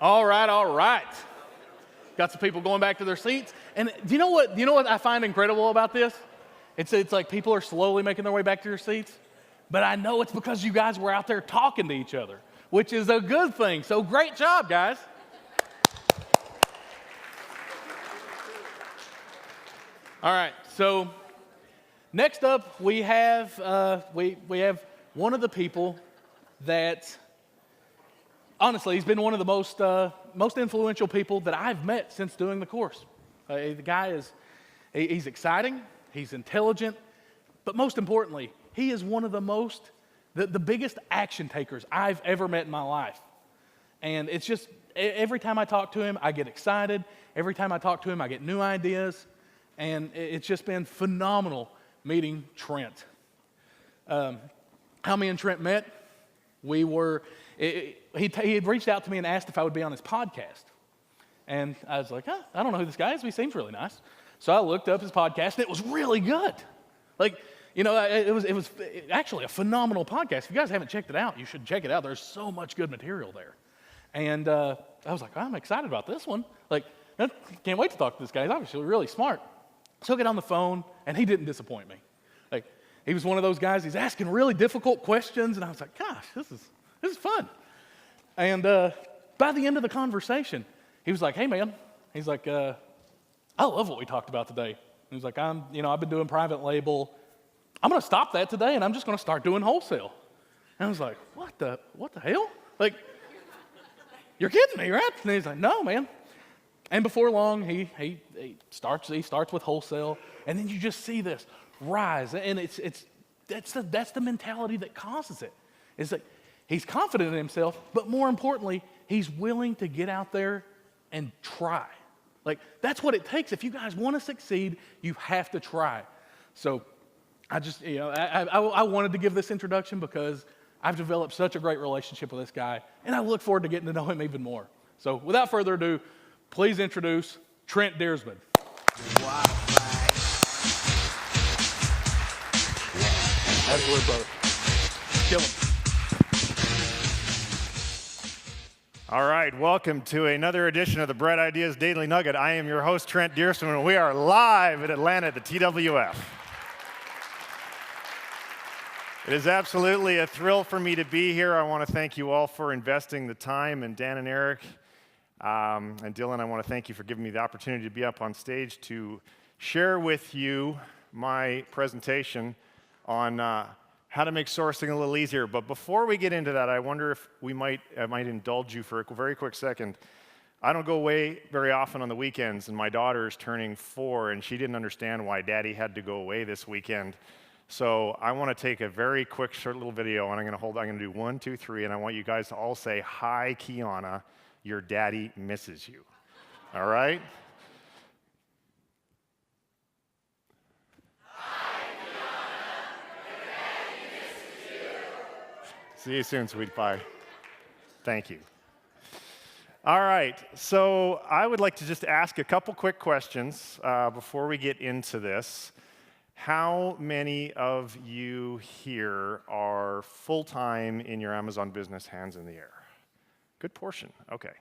All right, all right. Got some people going back to their seats. And do you know what I find incredible about this? It's like people are slowly making their way back to their seats. But I know it's because you guys were out there talking to each other, which is a good thing. So great job, guys. All right, so next up we have one of the people that, honestly, he's been one of the most influential people that I've met since doing the course. The guy he's exciting, he's intelligent, but most importantly, he is one of the biggest action takers I've ever met in my life. And it's just, every time I talk to him, I get excited. Every time I talk to him, I get new ideas. And it's just been phenomenal meeting Trent. How me and Trent met, he had reached out to me and asked if I would be on his podcast. And I was like, I don't know who this guy is, but he seems really nice. So I looked up his podcast, and it was really good. It was actually a phenomenal podcast. If you guys haven't checked it out, you should check it out. There's so much good material there. And I was like, I'm excited about this one. Can't wait to talk to this guy. He's obviously really smart. So I get on the phone, and he didn't disappoint me. He was one of those guys, he's asking really difficult questions, and I was like, gosh, this is fun. And by the end of the conversation, he was like, hey, man. He's like, I love what we talked about today. He was like, I've been doing private label. I'm going to stop that today, and I'm just going to start doing wholesale. And I was like, what the hell? You're kidding me, right? And he's like, no, man. And before long, he starts with wholesale, and then you just see this rise, and that's the mentality that causes it. It's like he's confident in himself, but more importantly, he's willing to get out there and try. That's what it takes. If you guys want to succeed, you have to try. So I just, I wanted to give this introduction because I've developed such a great relationship with this guy, and I look forward to getting to know him even more. So without further ado, please introduce Trent Deersman. Wow. Absolutely, brother. Kill him. All right, welcome to another edition of the Bread Ideas Daily Nugget. I am your host, Trent Deersman, and we are live in Atlanta at the TWF. It is absolutely a thrill for me to be here. I want to thank you all for investing the time, and Dan and Eric and Dylan, I want to thank you for giving me the opportunity to be up on stage to share with you my presentation on how to make sourcing a little easier. But before we get into that, I wonder if I might indulge you for a very quick second. I don't go away very often on the weekends, and my daughter is turning 4, and she didn't understand why Daddy had to go away this weekend. So I want to take a very quick, short little video, and I'm going to do 1, 2, 3, and I want you guys to all say, "Hi, Kiana, your daddy misses you." All right? See you soon, sweet pie. Thank you. All right, so I would like to just ask a couple quick questions before we get into this. How many of you here are full-time in your Amazon business, hands in the air? Good portion, okay.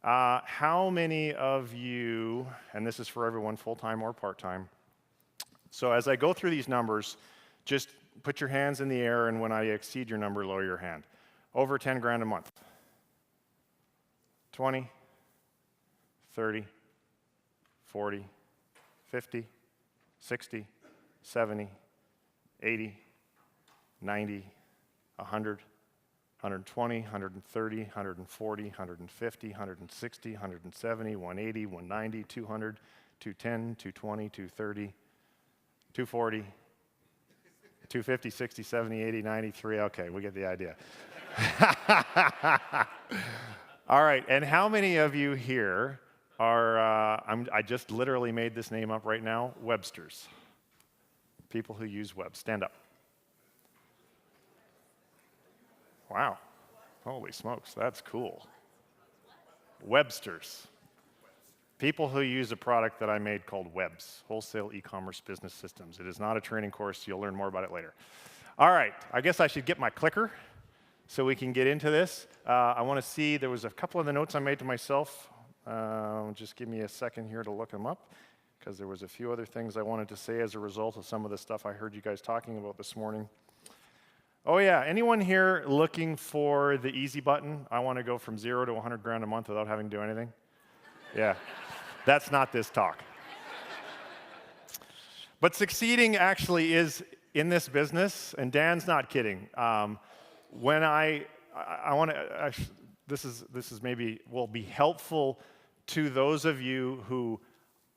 How many of you, and this is for everyone, full-time or part-time, so as I go through these numbers, just put your hands in the air, and when I exceed your number, lower your hand. Over 10 grand a month. 20, 30, 40, 50, 60, 70, 80, 90, 100, 120, 130, 140, 150, 160, 170, 180, 190, 200, 210, 220, 230, 240, 250, 60, 70, 80, 93. Okay, we get the idea. All right, and how many of you here are, I just literally made this name up right now, Websters? People who use web. Stand up. Wow. Holy smokes, that's cool. Websters. People who use a product that I made called Webs, Wholesale E-Commerce Business Systems. It is not a training course. You'll learn more about it later. All right, I guess I should get my clicker so we can get into this. I want to see, there was a couple of the notes I made to myself. Just give me a second here to look them up, because there was a few other things I wanted to say as a result of some of the stuff I heard you guys talking about this morning. Oh yeah, anyone here looking for the easy button? I want to go from 0 to 100 grand a month without having to do anything? Yeah, that's not this talk. But succeeding actually is in this business, and Dan's not kidding. When I want to, this is maybe will be helpful to those of you who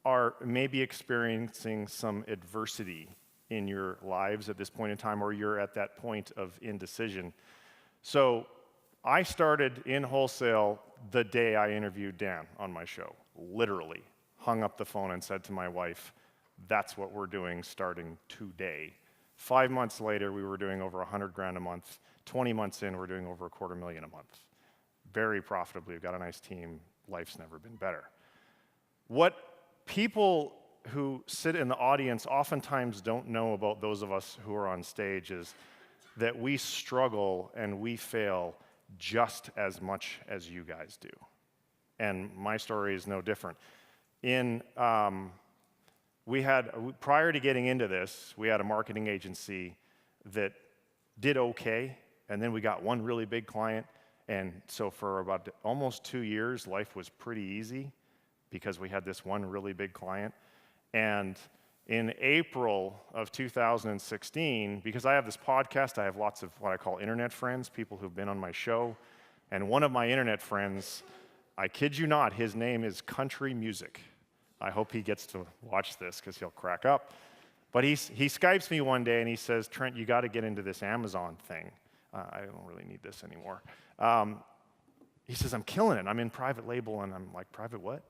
are maybe experiencing some adversity in your lives at this point in time, or you're at that point of indecision. So I started in wholesale the day I interviewed Dan on my show, literally. Hung up the phone and said to my wife, that's what we're doing starting today. 5 months later, we were doing over 100 grand a month. 20 months in, we're doing over $250,000 a month. Very profitably, we've got a nice team. Life's never been better. What people who sit in the audience oftentimes don't know about those of us who are on stage is that we struggle and we fail just as much as you guys do. And my story is no different. Prior to getting into this, we had a marketing agency that did okay, and then we got one really big client, and so for about almost 2 years, life was pretty easy because we had this one really big client. And in April of 2016, because I have this podcast, I have lots of what I call internet friends, people who've been on my show, and one of my internet friends, I kid you not, his name is Country Music. I hope he gets to watch this because he'll crack up. But he Skypes me one day and he says, Trent, you got to get into this Amazon thing. I don't really need this anymore. He says, I'm killing it. I'm in private label. And I'm like, private what?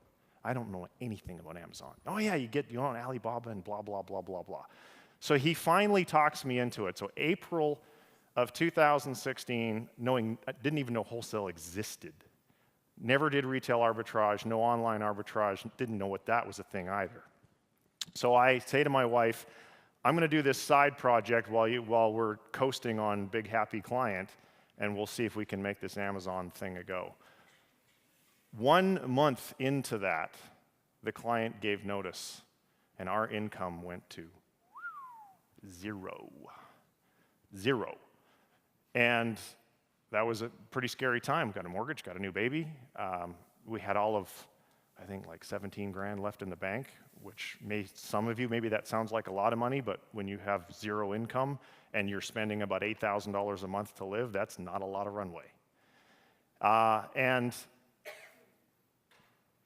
I don't know anything about Amazon. Oh yeah, you on Alibaba and blah, blah, blah, blah, blah. So he finally talks me into it. So April of 2016, I didn't even know wholesale existed. Never did retail arbitrage, no online arbitrage, didn't know what that was a thing either. So I say to my wife, I'm going to do this side project while we're coasting on big happy client, and we'll see if we can make this Amazon thing a go. 1 month into that, the client gave notice, and our income went to zero. And that was a pretty scary time. Got a mortgage, got a new baby. We had all of, I think, like 17 grand left in the bank, which some of you, maybe that sounds like a lot of money, but when you have zero income and you're spending about $8,000 a month to live, that's not a lot of runway. And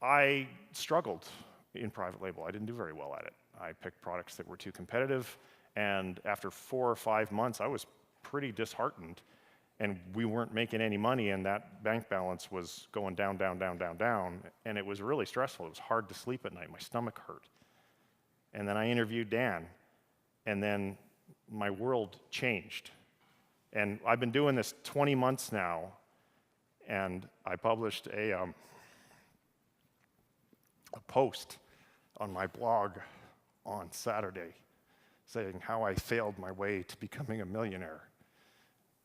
I struggled in private label. I didn't do very well at it. I picked products that were too competitive, and after 4 or 5 months, I was pretty disheartened. And we weren't making any money, and that bank balance was going down, down, down, down, down, and it was really stressful. It was hard to sleep at night. My stomach hurt. And then I interviewed Dan, and then my world changed. And I've been doing this 20 months now, and I published a post on my blog on Saturday saying how I failed my way to becoming a millionaire.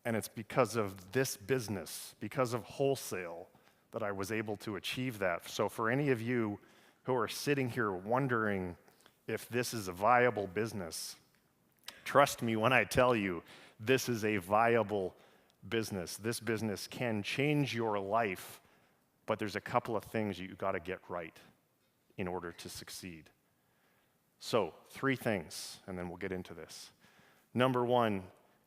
And it's because of this business, because of wholesale, that I was able to achieve that. So for any of you who are sitting here wondering if this is a viable business, trust me when I tell you, this is a viable business. This business can change your life, but there's a couple of things you've got to get right in order to succeed. So 3 things, and then we'll get into this. Number 1,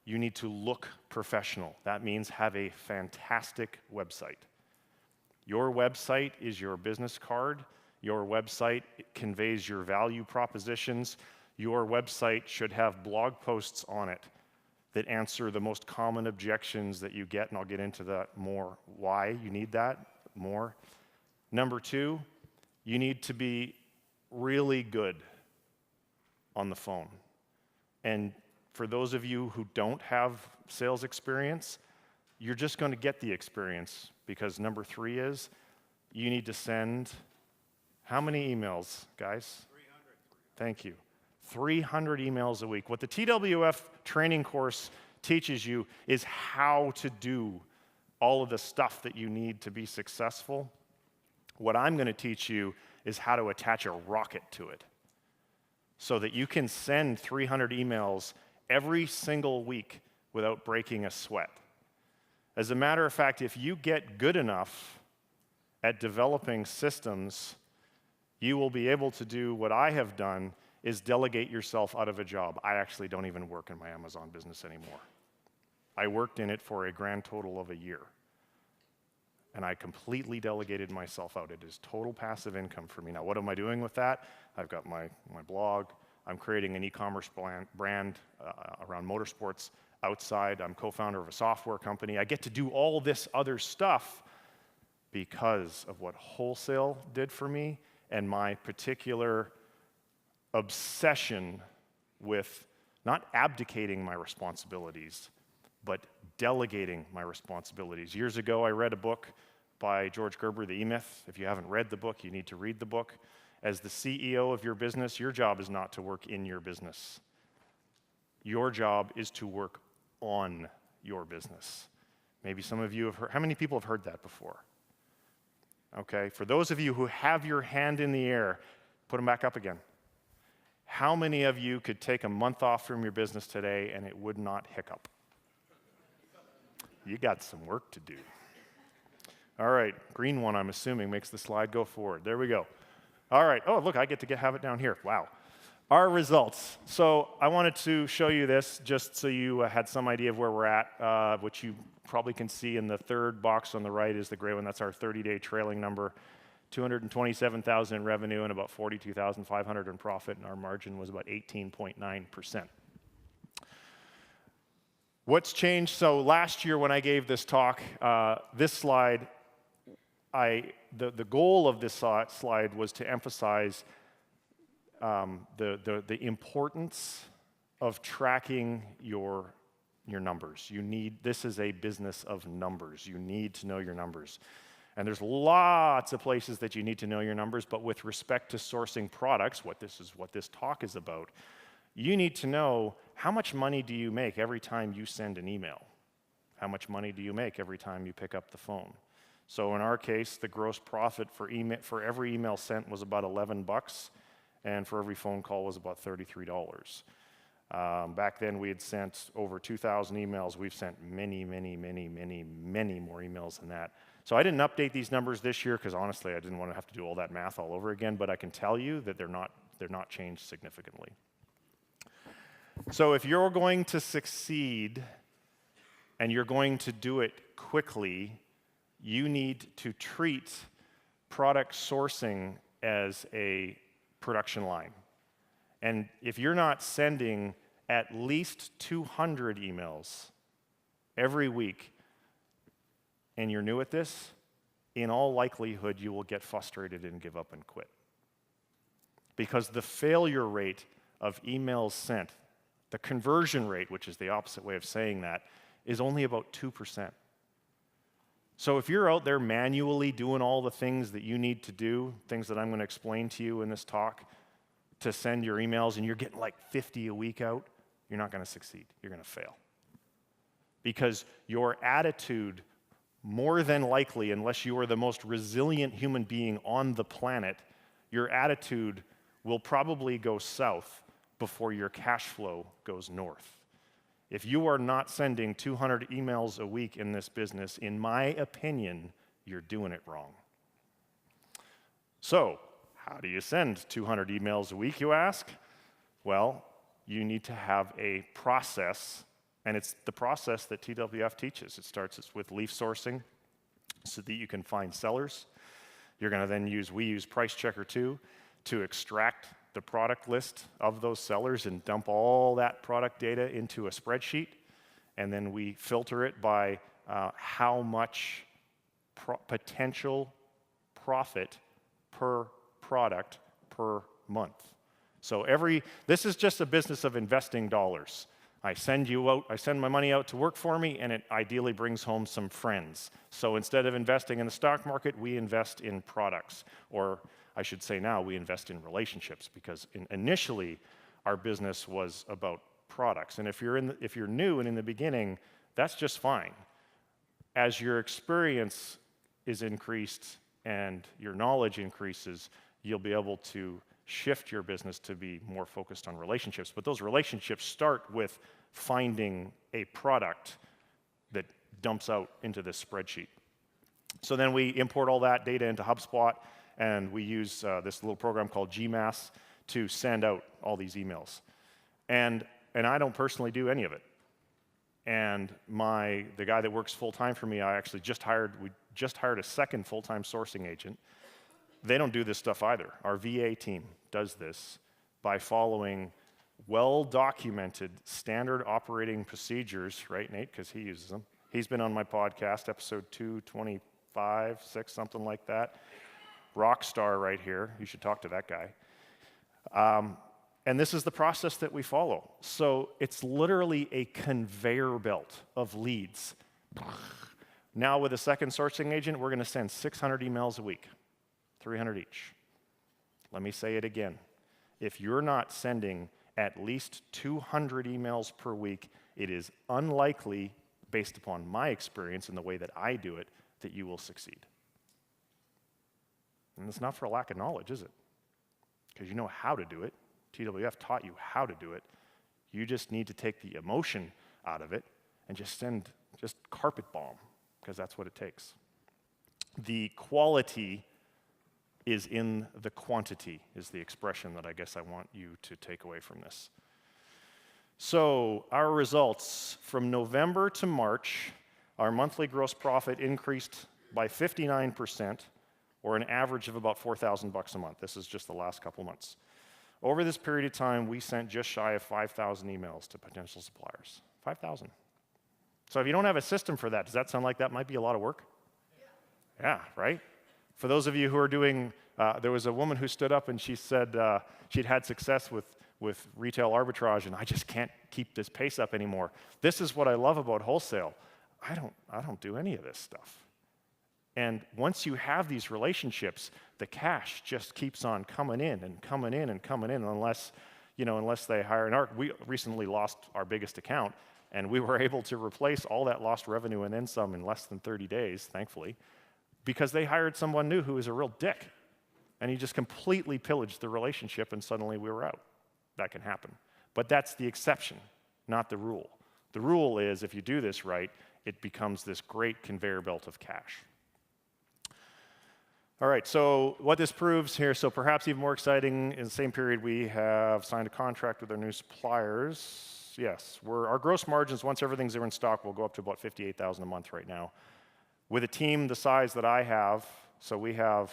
you need to look professional. That means have a fantastic website. Your website is your business card. Your website conveys your value propositions. Your website should have blog posts on it that answer the most common objections that you get, and I'll get into that more, why you need that more. Number 2, you need to be really good on the phone. And for those of you who don't have sales experience, you're just going to get the experience, because number 3 is you need to send how many emails, guys? 300. Thank you. 300 emails a week. What the TWF training course teaches you is how to do all of the stuff that you need to be successful. What I'm going to teach you is how to attach a rocket to it so that you can send 300 emails every single week without breaking a sweat. As a matter of fact, if you get good enough at developing systems, you will be able to do what I have done, is delegate yourself out of a job. I actually don't even work in my Amazon business anymore. I worked in it for a grand total of a year. And I completely delegated myself out. It is total passive income for me. Now, what am I doing with that? I've got my blog. I'm creating an e-commerce brand around motorsports outside. I'm co-founder of a software company. I get to do all this other stuff because of what wholesale did for me and my particular obsession with not abdicating my responsibilities, but delegating my responsibilities. Years ago, I read a book by George Gerber, The E-Myth. If you haven't read the book, you need to read the book. As the CEO of your business, your job is not to work in your business. Your job is to work on your business. Maybe some of you have heard, how many people have heard that before? Okay, for those of you who have your hand in the air, put them back up again. How many of you could take a month off from your business today and it would not hiccup? You got some work to do. All right, green one, I'm assuming, makes the slide go forward. There we go. All right, oh, look, I get to have it down here. Wow. Our results. So I wanted to show you this just so you had some idea of where we're at, which you probably can see in the third box on the right is the gray one. That's our 30-day trailing number. 227,000 in revenue and about 42,500 in profit, and our margin was about 18.9%. What's changed? So last year when I gave this talk, this slide, the goal of this slide was to emphasize the importance of tracking your numbers. This is a business of numbers. You need to know your numbers. And there's lots of places that you need to know your numbers, but with respect to sourcing products, what this talk is about, you need to know how much money do you make every time you send an email? How much money do you make every time you pick up the phone? So in our case, the gross profit for every email sent was about $11, and for every phone call was about $33. Back then, we had sent over 2,000 emails. We've sent many, many, many, many, many more emails than that. So I didn't update these numbers this year because honestly, I didn't want to have to do all that math all over again, but I can tell you that they're not changed significantly. So if you're going to succeed and you're going to do it quickly, you need to treat product sourcing as a production line. And if you're not sending at least 200 emails every week and you're new at this, in all likelihood you will get frustrated and give up and quit. Because the failure rate of emails sent, the conversion rate, which is the opposite way of saying that, is only about 2%. So if you're out there manually doing all the things that you need to do, things that I'm going to explain to you in this talk, to send your emails, and you're getting like 50 a week out, you're not going to succeed. You're going to fail. Because your attitude, more than likely, unless you are the most resilient human being on the planet, your attitude will probably go south before your cash flow goes north. If you are not sending 200 emails a week in this business, in my opinion, you're doing it wrong. So, how do you send 200 emails a week, you ask? Well, you need to have a process, and it's the process that TWF teaches. It starts with leaf sourcing so that you can find sellers. You're going to then we use Price Checker 2 to extract the product list of those sellers and dump all that product data into a spreadsheet, and then we filter it by how much potential profit per product per month. So this is just a business of investing dollars. I send my money out to work for me, and it ideally brings home some friends. So instead of investing in the stock market, we invest in products, or I should say now we invest in relationships, because initially our business was about products. And if you're new and in the beginning, that's just fine. As your experience is increased and your knowledge increases, you'll be able to shift your business to be more focused on relationships. But those relationships start with finding a product that dumps out into this spreadsheet. So then we import all that data into HubSpot, and we use this little program called GMass to send out all these emails. And I don't personally do any of it. And the guy that works full-time for me, we just hired a second full-time sourcing agent. They don't do this stuff either. Our VA team does this by following well-documented standard operating procedures, right, Nate? Because he uses them. He's been on my podcast, episode 225, 6, something like that. Rock star right here. You should talk to that guy. And this is the process that we follow. So it's literally a conveyor belt of leads. Now with a second sourcing agent, we're going to send 600 emails a week, 300 each. Let me say it again. If you're not sending at least 200 emails per week, it is unlikely, based upon my experience and the way that I do it, that you will succeed. And it's not for a lack of knowledge, is it? Because you know how to do it. TWF taught you how to do it. You just need to take the emotion out of it and just carpet bomb, because that's what it takes. The quality is in the quantity, is the expression that I guess I want you to take away from this. So our results from November to March, our monthly gross profit increased by 59%, or an average of about $4,000 a month. This is just the last couple months. Over this period of time, we sent just shy of 5,000 emails to potential suppliers. 5,000. So if you don't have a system for that, does that sound like that might be a lot of work? Yeah, right? For those of you who are doing, there was a woman who stood up and she said she'd had success with retail arbitrage, and I just can't keep this pace up anymore. This is what I love about wholesale. I don't do any of this stuff. And once you have these relationships, the cash just keeps on coming in and coming in and coming in, unless they hire. We recently lost our biggest account, and we were able to replace all that lost revenue and then some in less than 30 days, thankfully, because they hired someone new who was a real dick. And he just completely pillaged the relationship, and suddenly we were out. That can happen. But that's the exception, not the rule. The rule is, if you do this right, it becomes this great conveyor belt of cash. All right, so what this proves here, so perhaps even more exciting, in the same period we have signed a contract with our new suppliers. Yes, our gross margins, once everything's in stock, will go up to about $58,000 a month right now. With a team the size that I have, so we have,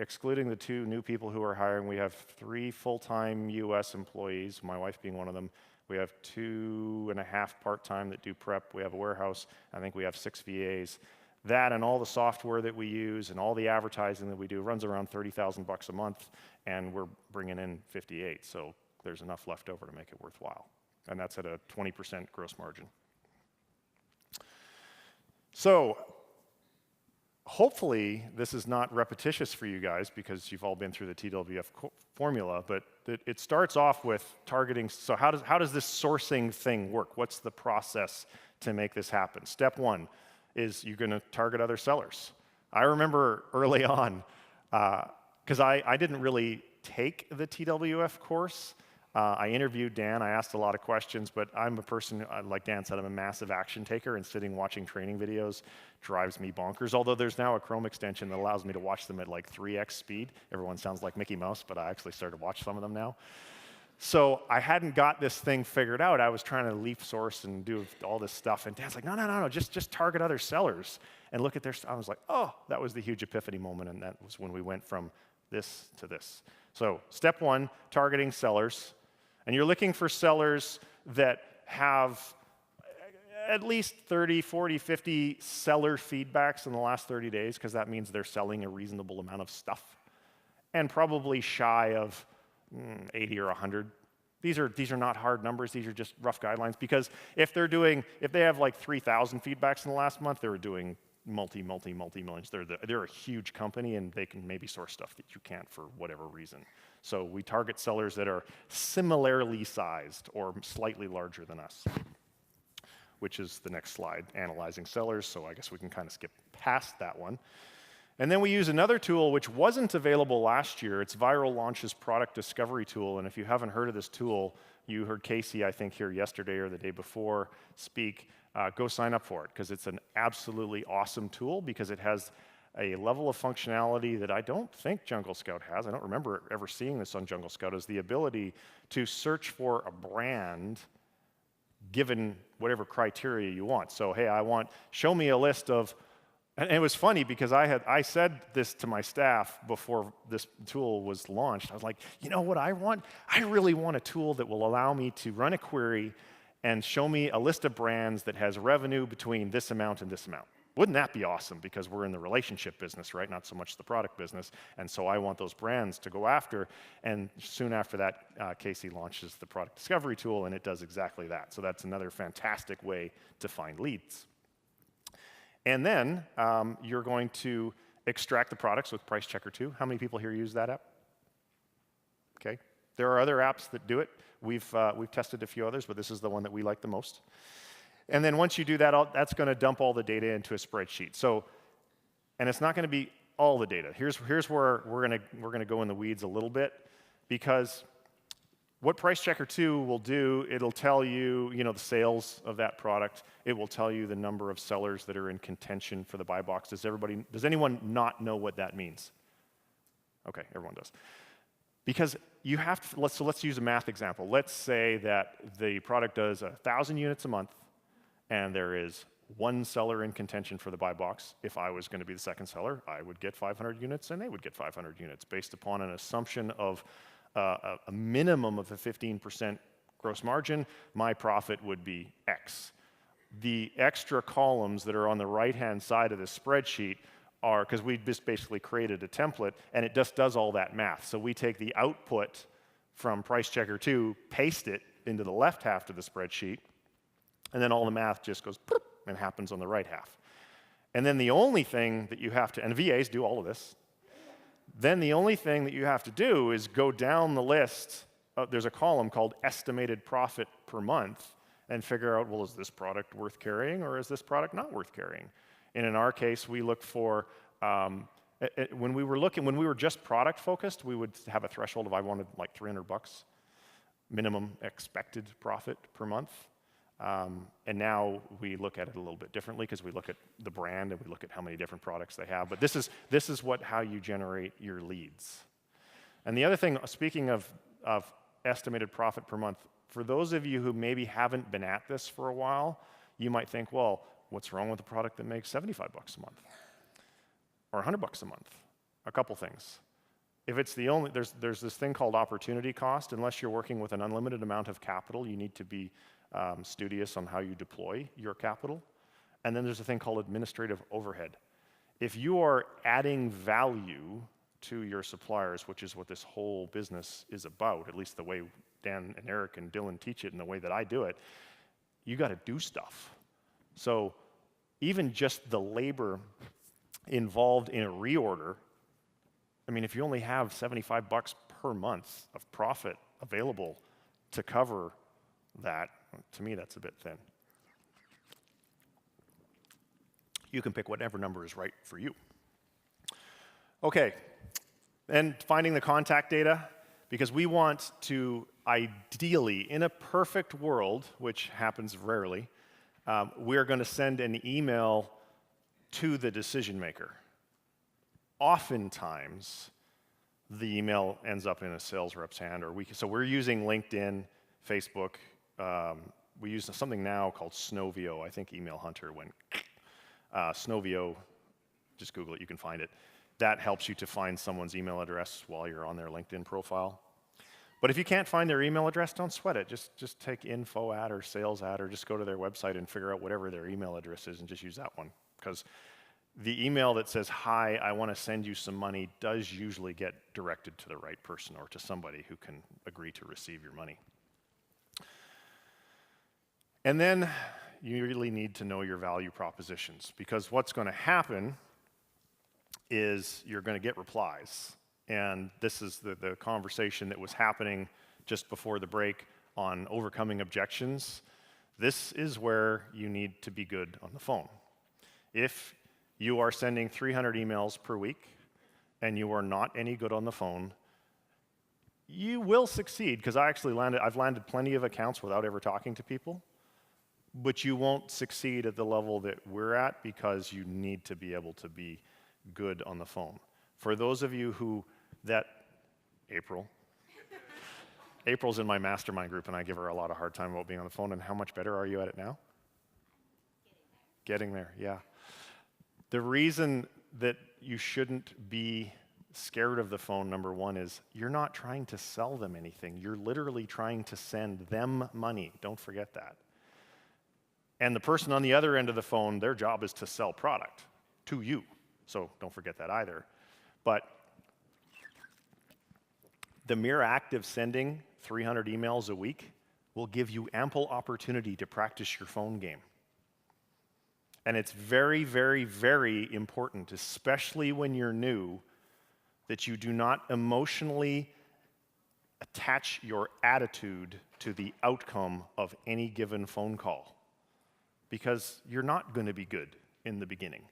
excluding the 2 new people who are hiring, we have 3 full-time US employees, my wife being one of them. We have 2.5 part-time that do prep. We have a warehouse. I think we have 6 VAs. That and all the software that we use and all the advertising that we do runs around $30,000 a month, and we're bringing in 58. So there's enough left over to make it worthwhile. And that's at a 20% gross margin. So hopefully this is not repetitious for you guys, because you've all been through the TWF formula, but it starts off with targeting. So how does this sourcing thing work? What's the process to make this happen? Step 1 is you're going to target other sellers. I remember early on, because I didn't really take the TWF course. I interviewed Dan. I asked a lot of questions, but I'm a person, like Dan said, I'm a massive action taker, and sitting watching training videos drives me bonkers. Although there's now a Chrome extension that allows me to watch them at like 3x speed. Everyone sounds like Mickey Mouse, but I actually started to watch some of them now. So I hadn't got this thing figured out. I was trying to leaf source and do all this stuff, and Dan's like, no, just target other sellers and look at their stuff. I was like, oh, that was the huge epiphany moment, and that was when we went from this to this. So step 1, targeting sellers. And you're looking for sellers that have at least 30, 40, 50 seller feedbacks in the last 30 days, because that means they're selling a reasonable amount of stuff, and probably shy of 80 or 100. These are not hard numbers. These are just rough guidelines, because if they have like 3,000 feedbacks in the last month, they were doing multi-millions. They're a huge company, and they can maybe source stuff that you can't for whatever reason. So we target sellers that are similarly sized or slightly larger than us, which is the next slide, analyzing sellers. So I guess we can kind of skip past that one. And then we use another tool which wasn't available last year. It's Viral Launch's product discovery tool. And if you haven't heard of this tool, you heard Casey, I think, here yesterday or the day before speak. Go sign up for it, because it's an absolutely awesome tool, because it has a level of functionality that I don't think Jungle Scout has. I don't remember ever seeing this on Jungle Scout, is the ability to search for a brand given whatever criteria you want. So, hey, show me a list of, and it was funny because I said this to my staff before this tool was launched. I was like, you know what I want? I really want a tool that will allow me to run a query and show me a list of brands that has revenue between this amount and this amount. Wouldn't that be awesome? Because we're in the relationship business, right? Not so much the product business. And so I want those brands to go after. And soon after that, Casey launches the product discovery tool, and it does exactly that. So that's another fantastic way to find leads. And then you're going to extract the products with Price Checker 2. How many people here use that app? Okay. There are other apps that do it. We've tested a few others, but this is the one that we like the most. And then once you do that, that's going to dump all the data into a spreadsheet. So, and it's not going to be all the data. Here's where we're going to go in the weeds a little bit, because what Price Checker 2 will do, it'll tell you, the sales of that product. It will tell you the number of sellers that are in contention for the buy box. Does anyone not know what that means? Okay, everyone does. Because you have to, let's use a math example. Let's say that the product does 1,000 units a month, and there is one seller in contention for the buy box. If I was going to be the second seller, I would get 500 units, and they would get 500 units, based upon an assumption of a minimum of a 15% gross margin. My profit would be X. The extra columns that are on the right-hand side of this spreadsheet are, because we just basically created a template, and it just does all that math. So we take the output from Price Checker 2, paste it into the left half of the spreadsheet, and then all the math just goes and happens on the right half. And then the only thing that you have to, and VAs do all of this, then the only thing that you have to do is go down the list. There's a column called estimated profit per month, and figure out, well, is this product worth carrying, or is this product not worth carrying? And in our case, we looked for, when we were just product focused, we would have a threshold of, I wanted like $300 minimum expected profit per month. And now we look at it a little bit differently, because we look at the brand and we look at how many different products they have. But this is how you generate your leads. And the other thing, speaking of estimated profit per month, for those of you who maybe haven't been at this for a while, you might think, well, what's wrong with a product that makes $75 a month or $100 a month? A couple things. If it's the only, there's this thing called opportunity cost. Unless you're working with an unlimited amount of capital, you need to be studious on how you deploy your capital. And then there's a thing called administrative overhead. If you are adding value to your suppliers, which is what this whole business is about, at least the way Dan and Eric and Dylan teach it and the way that I do it, you got to do stuff. So even just the labor involved in a reorder, I mean, if you only have $75 per month of profit available to cover that, to me, that's a bit thin. You can pick whatever number is right for you. Okay, and finding the contact data, because we want to ideally, in a perfect world, which happens rarely, we're going to send an email to the decision maker. Oftentimes, the email ends up in a sales rep's hand, so we're using LinkedIn, Facebook. We use something now called Snowvio. I think Email Hunter went Snowvio. Just Google it, you can find it. That helps you to find someone's email address while you're on their LinkedIn profile. But if you can't find their email address, don't sweat it. Just take info at or sales at, or just go to their website and figure out whatever their email address is and just use that one. Because the email that says, hi, I want to send you some money, does usually get directed to the right person or to somebody who can agree to receive your money. And then you really need to know your value propositions, because what's going to happen is you're going to get replies. And this is the conversation that was happening just before the break on overcoming objections. This is where you need to be good on the phone. If you are sending 300 emails per week and you are not any good on the phone, you will succeed, because I've landed plenty of accounts without ever talking to people, but you won't succeed at the level that we're at, because you need to be able to be good on the phone. For those of you April's in my mastermind group, and I give her a lot of hard time about being on the phone. And how much better are you at it now? Getting there, yeah. The reason that you shouldn't be scared of the phone, number one, is you're not trying to sell them anything. You're literally trying to send them money. Don't forget that. And the person on the other end of the phone, their job is to sell product to you. So don't forget that either. But the mere act of sending 300 emails a week will give you ample opportunity to practice your phone game. And it's very, very, very important, especially when you're new, that you do not emotionally attach your attitude to the outcome of any given phone call, because you're not going to be good in the beginning.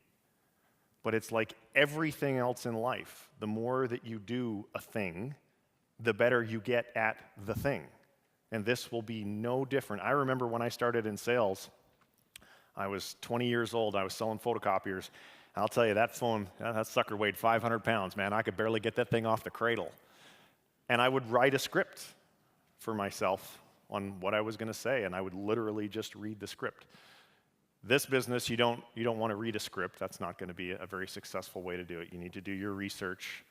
But it's like everything else in life. The more that you do a thing, the better you get at the thing. And this will be no different. I remember when I started in sales, I was 20 years old. I was selling photocopiers. I'll tell you, that phone, that sucker weighed 500 pounds, man. I could barely get that thing off the cradle. And I would write a script for myself on what I was going to say, and I would literally just read the script. This business, you don't want to read a script. That's not going to be a very successful way to do it. You need to do your research.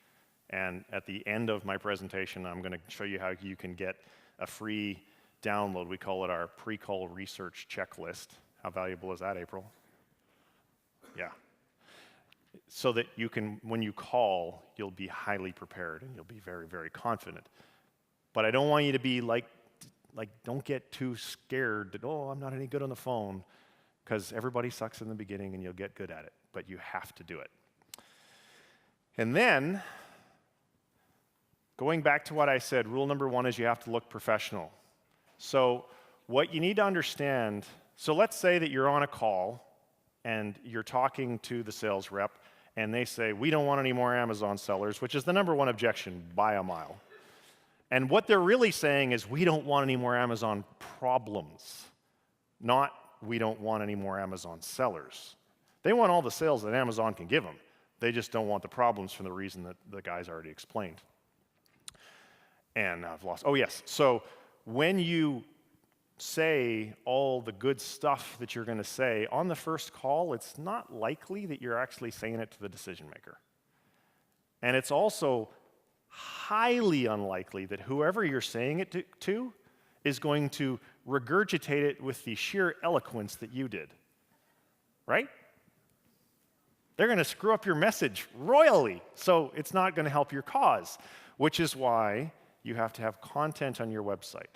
And at the end of my presentation, I'm going to show you how you can get a free download. We call it our pre-call research checklist. How valuable is that, April? Yeah. So that you can, when you call, you'll be highly prepared and you'll be very, very confident. But I don't want you to be like don't get too scared that, oh, I'm not any good on the phone, because everybody sucks in the beginning and you'll get good at it. But you have to do it. And then, going back to what I said, rule number one is you have to look professional. So what you need to understand, so let's say that you're on a call and you're talking to the sales rep and they say, we don't want any more Amazon sellers, which is the number one objection by a mile. And what they're really saying is, we don't want any more Amazon problems, not we don't want any more Amazon sellers. They want all the sales that Amazon can give them. They just don't want the problems for the reason that the guys already explained. And I've lost, oh yes, so when you say all the good stuff that you're going to say on the first call, it's not likely that you're actually saying it to the decision maker. And it's also highly unlikely that whoever you're saying it to is going to regurgitate it with the sheer eloquence that you did, right? They're going to screw up your message royally, so it's not going to help your cause, which is why you have to have content on your website.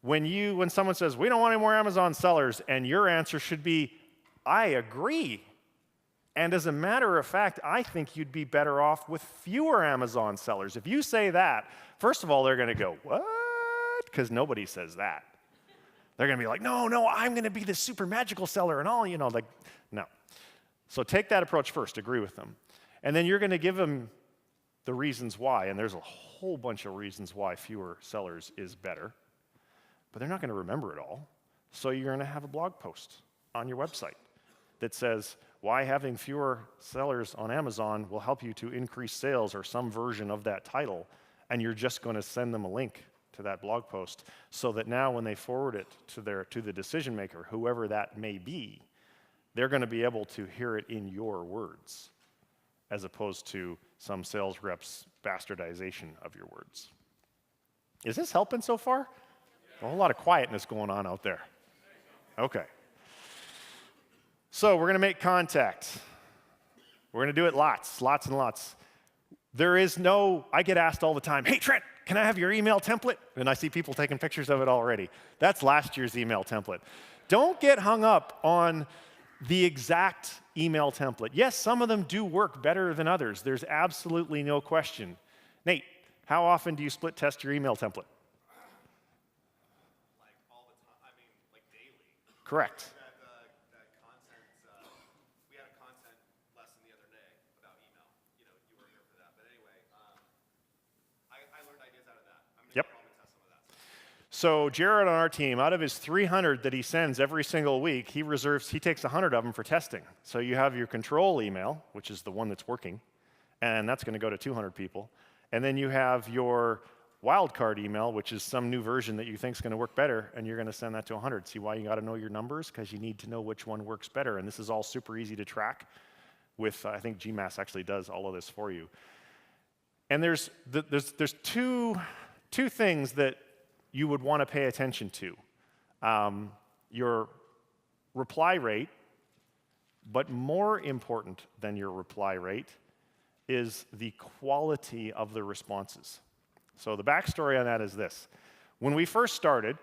When someone says, we don't want any more Amazon sellers, and your answer should be, I agree. And as a matter of fact, I think you'd be better off with fewer Amazon sellers. If you say that, first of all, they're going to go, what? Because nobody says that. They're going to be like, no, I'm going to be the super magical seller and all, no. So take that approach first, agree with them. And then you're going to give them the reasons why, and there's a whole bunch of reasons why fewer sellers is better, but they're not going to remember it all. So you're going to have a blog post on your website that says why having fewer sellers on Amazon will help you to increase sales, or some version of that title, and you're just going to send them a link to that blog post, so that now when they forward it to the decision maker, whoever that may be, they're going to be able to hear it in your words, as opposed to some sales rep's bastardization of your words. Is this helping so far? A whole lot of quietness going on out there. Okay. So we're going to make contact. We're going to do it lots and lots. I get asked all the time, hey, Trent, can I have your email template? And I see people taking pictures of it already. That's last year's email template. Don't get hung up on the exact email template. Yes, some of them do work better than others. There's absolutely no question. Nate, how often do you split test your email template? Like all the time. I mean, like daily. Correct. We had a content lesson the other day about email. You know, you were here for that. But anyway, I learned ideas out of that. I'm going to Yep. probably test some of that. So Jared on our team, out of his 300 that he sends every single week, he takes 100 of them for testing. So you have your control email, which is the one that's working, and that's going to go to 200 people. And then you have your wildcard email, which is some new version that you think is going to work better, and you're going to send that to 100. See why you got to know your numbers? Because you need to know which one works better. And this is all super easy to track with, I think GMass actually does all of this for you. And there's two things that you would want to pay attention to. Your reply rate, but more important than your reply rate is the quality of the responses. So the backstory on that is this. When we first started,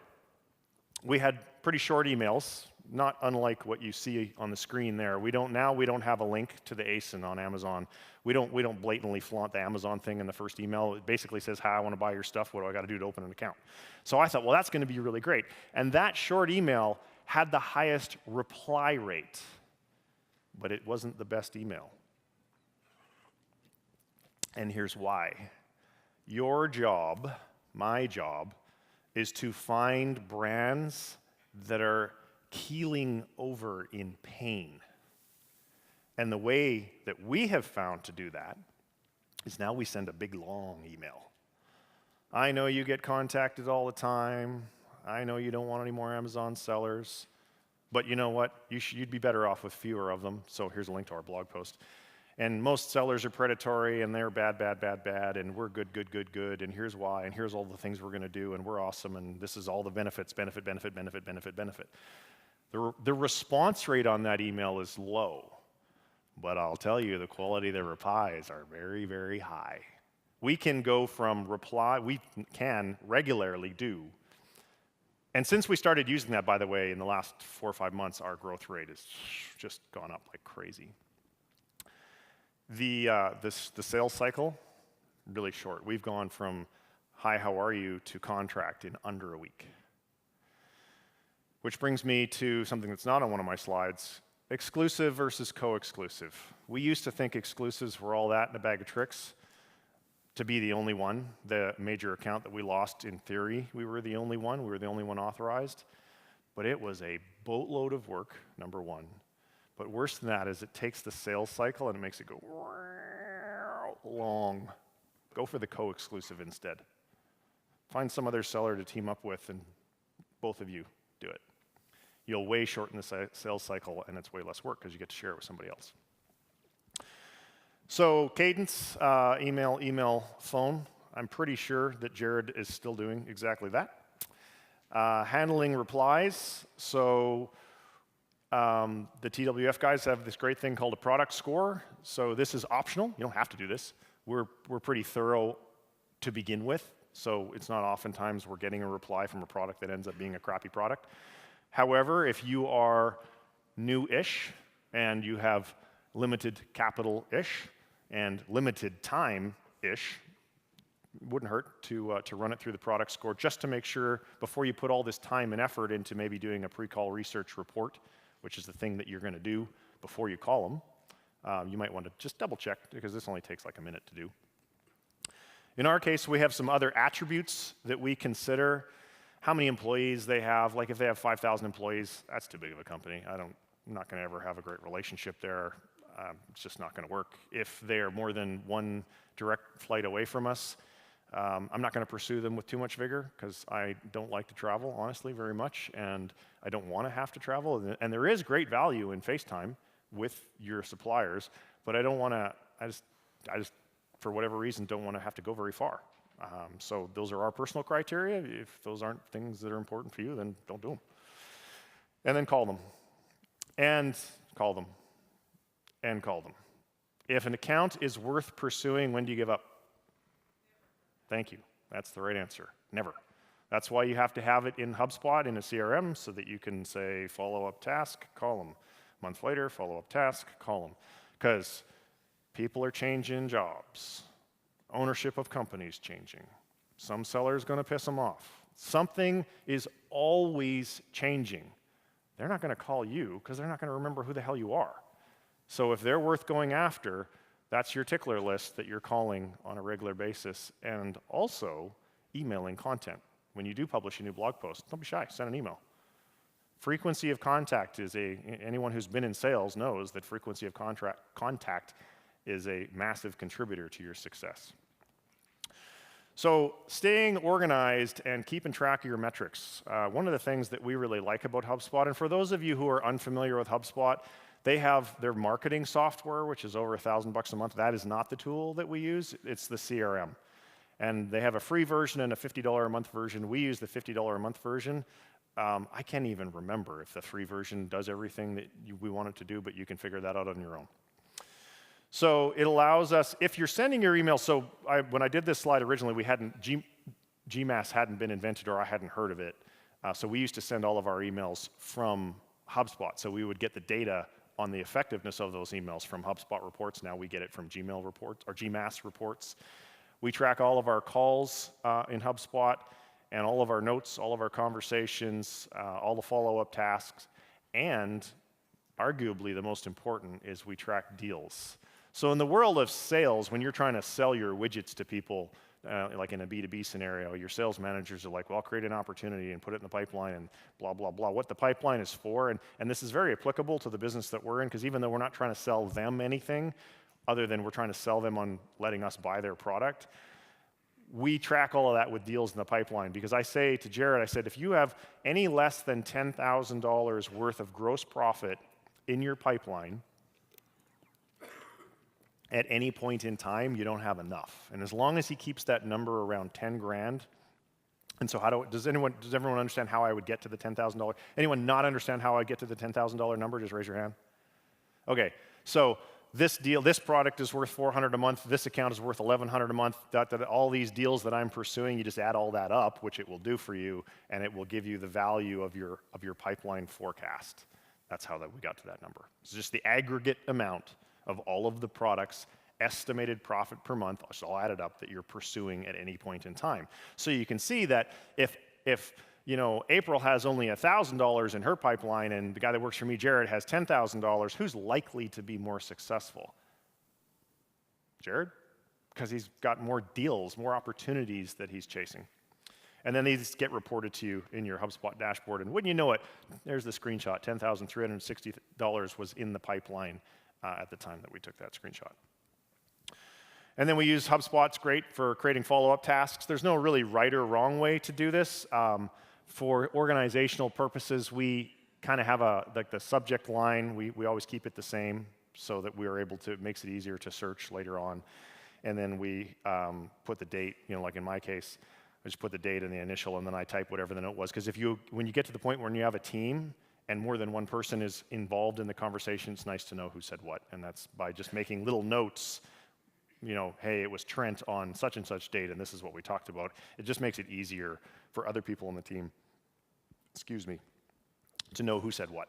we had pretty short emails, not unlike what you see on the screen there. We don't have a link to the ASIN on Amazon. We don't blatantly flaunt the Amazon thing in the first email. It basically says, hi, I want to buy your stuff. What do I got to do to open an account? So I thought, well, that's going to be really great. And that short email had the highest reply rate, but it wasn't the best email. And here's why. Your job, my job, is to find brands that are keeling over in pain. And the way that we have found to do that is now we send a big, long email. I know you get contacted all the time. I know you don't want any more Amazon sellers. But you know what? You'd be better off with fewer of them. So here's a link to our blog post. And most sellers are predatory, and they're bad, and we're good, and here's why, and here's all the things we're going to do, and we're awesome, and this is all the benefits, benefit. The response rate on that email is low, but I'll tell you, the quality of the replies are very, very high. We can go from we can regularly do, and since we started using that, by the way, in the last 4 or 5 months, our growth rate has just gone up like crazy. The sales cycle, really short. We've gone from hi, how are you, to contract in under a week. Which brings me to something that's not on one of my slides, exclusive versus co-exclusive. We used to think exclusives were all that in a bag of tricks. To be the only one, the major account that we lost, in theory, we were the only one. We were the only one authorized. But it was a boatload of work, number one. But worse than that is it takes the sales cycle and it makes it go long. Go for the co-exclusive instead. Find some other seller to team up with and both of you do it. You'll way shorten the sales cycle and it's way less work because you get to share it with somebody else. So cadence, email, phone. I'm pretty sure that Jared is still doing exactly that. Handling replies. So the TWF guys have this great thing called a product score. So this is optional. You don't have to do this. We're pretty thorough to begin with. So it's not oftentimes we're getting a reply from a product that ends up being a crappy product. However, if you are new-ish and you have limited capital-ish and limited time-ish, it wouldn't hurt to run it through the product score just to make sure before you put all this time and effort into maybe doing a pre-call research report, which is the thing that you're going to do before you call them. You might want to just double check because this only takes like a minute to do. In our case, we have some other attributes that we consider. How many employees they have. Like if they have 5,000 employees, that's too big of a company. I'm not going to ever have a great relationship there. It's just not going to work. If they are more than one direct flight away from us, I'm not going to pursue them with too much vigor because I don't like to travel, honestly, very much, and I don't want to have to travel. And there is great value in FaceTime with your suppliers, but I don't want to, I just, for whatever reason, don't want to have to go very far. So those are our personal criteria. If those aren't things that are important for you, then don't do them. And then call them. And call them. And call them. If an account is worth pursuing, when do you give up? Thank you. That's the right answer. Never. That's why you have to have it in HubSpot in a CRM so that you can say follow-up task, call them. A month later, follow-up task, call them. Because people are changing jobs. Ownership of companies changing. Some seller is going to piss them off. Something is always changing. They're not going to call you because they're not going to remember who the hell you are. So if they're worth going after, that's your tickler list that you're calling on a regular basis, and also emailing content. When you do publish a new blog post, don't be shy, send an email. Frequency of contact is anyone who's been in sales knows that frequency of contact is a massive contributor to your success. So staying organized and keeping track of your metrics. One of the things that we really like about HubSpot, and for those of you who are unfamiliar with HubSpot, they have their marketing software, which is over $1,000 a month. That is not the tool that we use, it's the CRM. And they have a free version and a $50 a month version. We use the $50 a month version. I can't even remember if the free version does everything that we want it to do, but you can figure that out on your own. So it allows us, if you're sending your email, so when I did this slide originally, GMass hadn't been invented, or I hadn't heard of it. So we used to send all of our emails from HubSpot. So we would get the data on the effectiveness of those emails from HubSpot reports. Now we get it from Gmail reports or GMass reports. We track all of our calls in HubSpot and all of our notes, all of our conversations, all the follow-up tasks, and arguably the most important is we track deals. So in the world of sales, when you're trying to sell your widgets to people, like in a B2B scenario, your sales managers are like, well, I'll create an opportunity and put it in the pipeline and blah, blah, blah. What the pipeline is for, and this is very applicable to the business that we're in, because even though we're not trying to sell them anything, other than we're trying to sell them on letting us buy their product, we track all of that with deals in the pipeline. Because I say to Jared, I said, if you have any less than $10,000 worth of gross profit in your pipeline, at any point in time, you don't have enough. And as long as he keeps that number around 10 grand, and so does everyone understand how I would get to the $10,000? Anyone not understand how I get to the $10,000 number? Just raise your hand. Okay, so this product is worth $400 a month, this account is worth $1,100 a month, all these deals that I'm pursuing, you just add all that up, which it will do for you, and it will give you the value of your pipeline forecast. That's how we got to that number. It's just the aggregate amount of all of the products, estimated profit per month, it's all added up, that you're pursuing at any point in time. So you can see that if April has only $1,000 in her pipeline and the guy that works for me, Jared, has $10,000, who's likely to be more successful? Jared? Because he's got more deals, more opportunities that he's chasing. And then these get reported to you in your HubSpot dashboard. And wouldn't you know it, there's the screenshot, $10,360 was in the pipeline at the time that we took that screenshot. And then we use HubSpot. It's great for creating follow-up tasks. There's no really right or wrong way to do this. For organizational purposes, we kind of have the subject line. We always keep it the same so that we are able to, it makes it easier to search later on. And then we put the date, like in my case, I just put the date and the initial, and then I type whatever the note was. Because when you get to the point when you have a team, and more than one person is involved in the conversation, it's nice to know who said what. And that's by just making little notes, hey, it was Trent on such and such date, and this is what we talked about. It just makes it easier for other people on the team, to know who said what.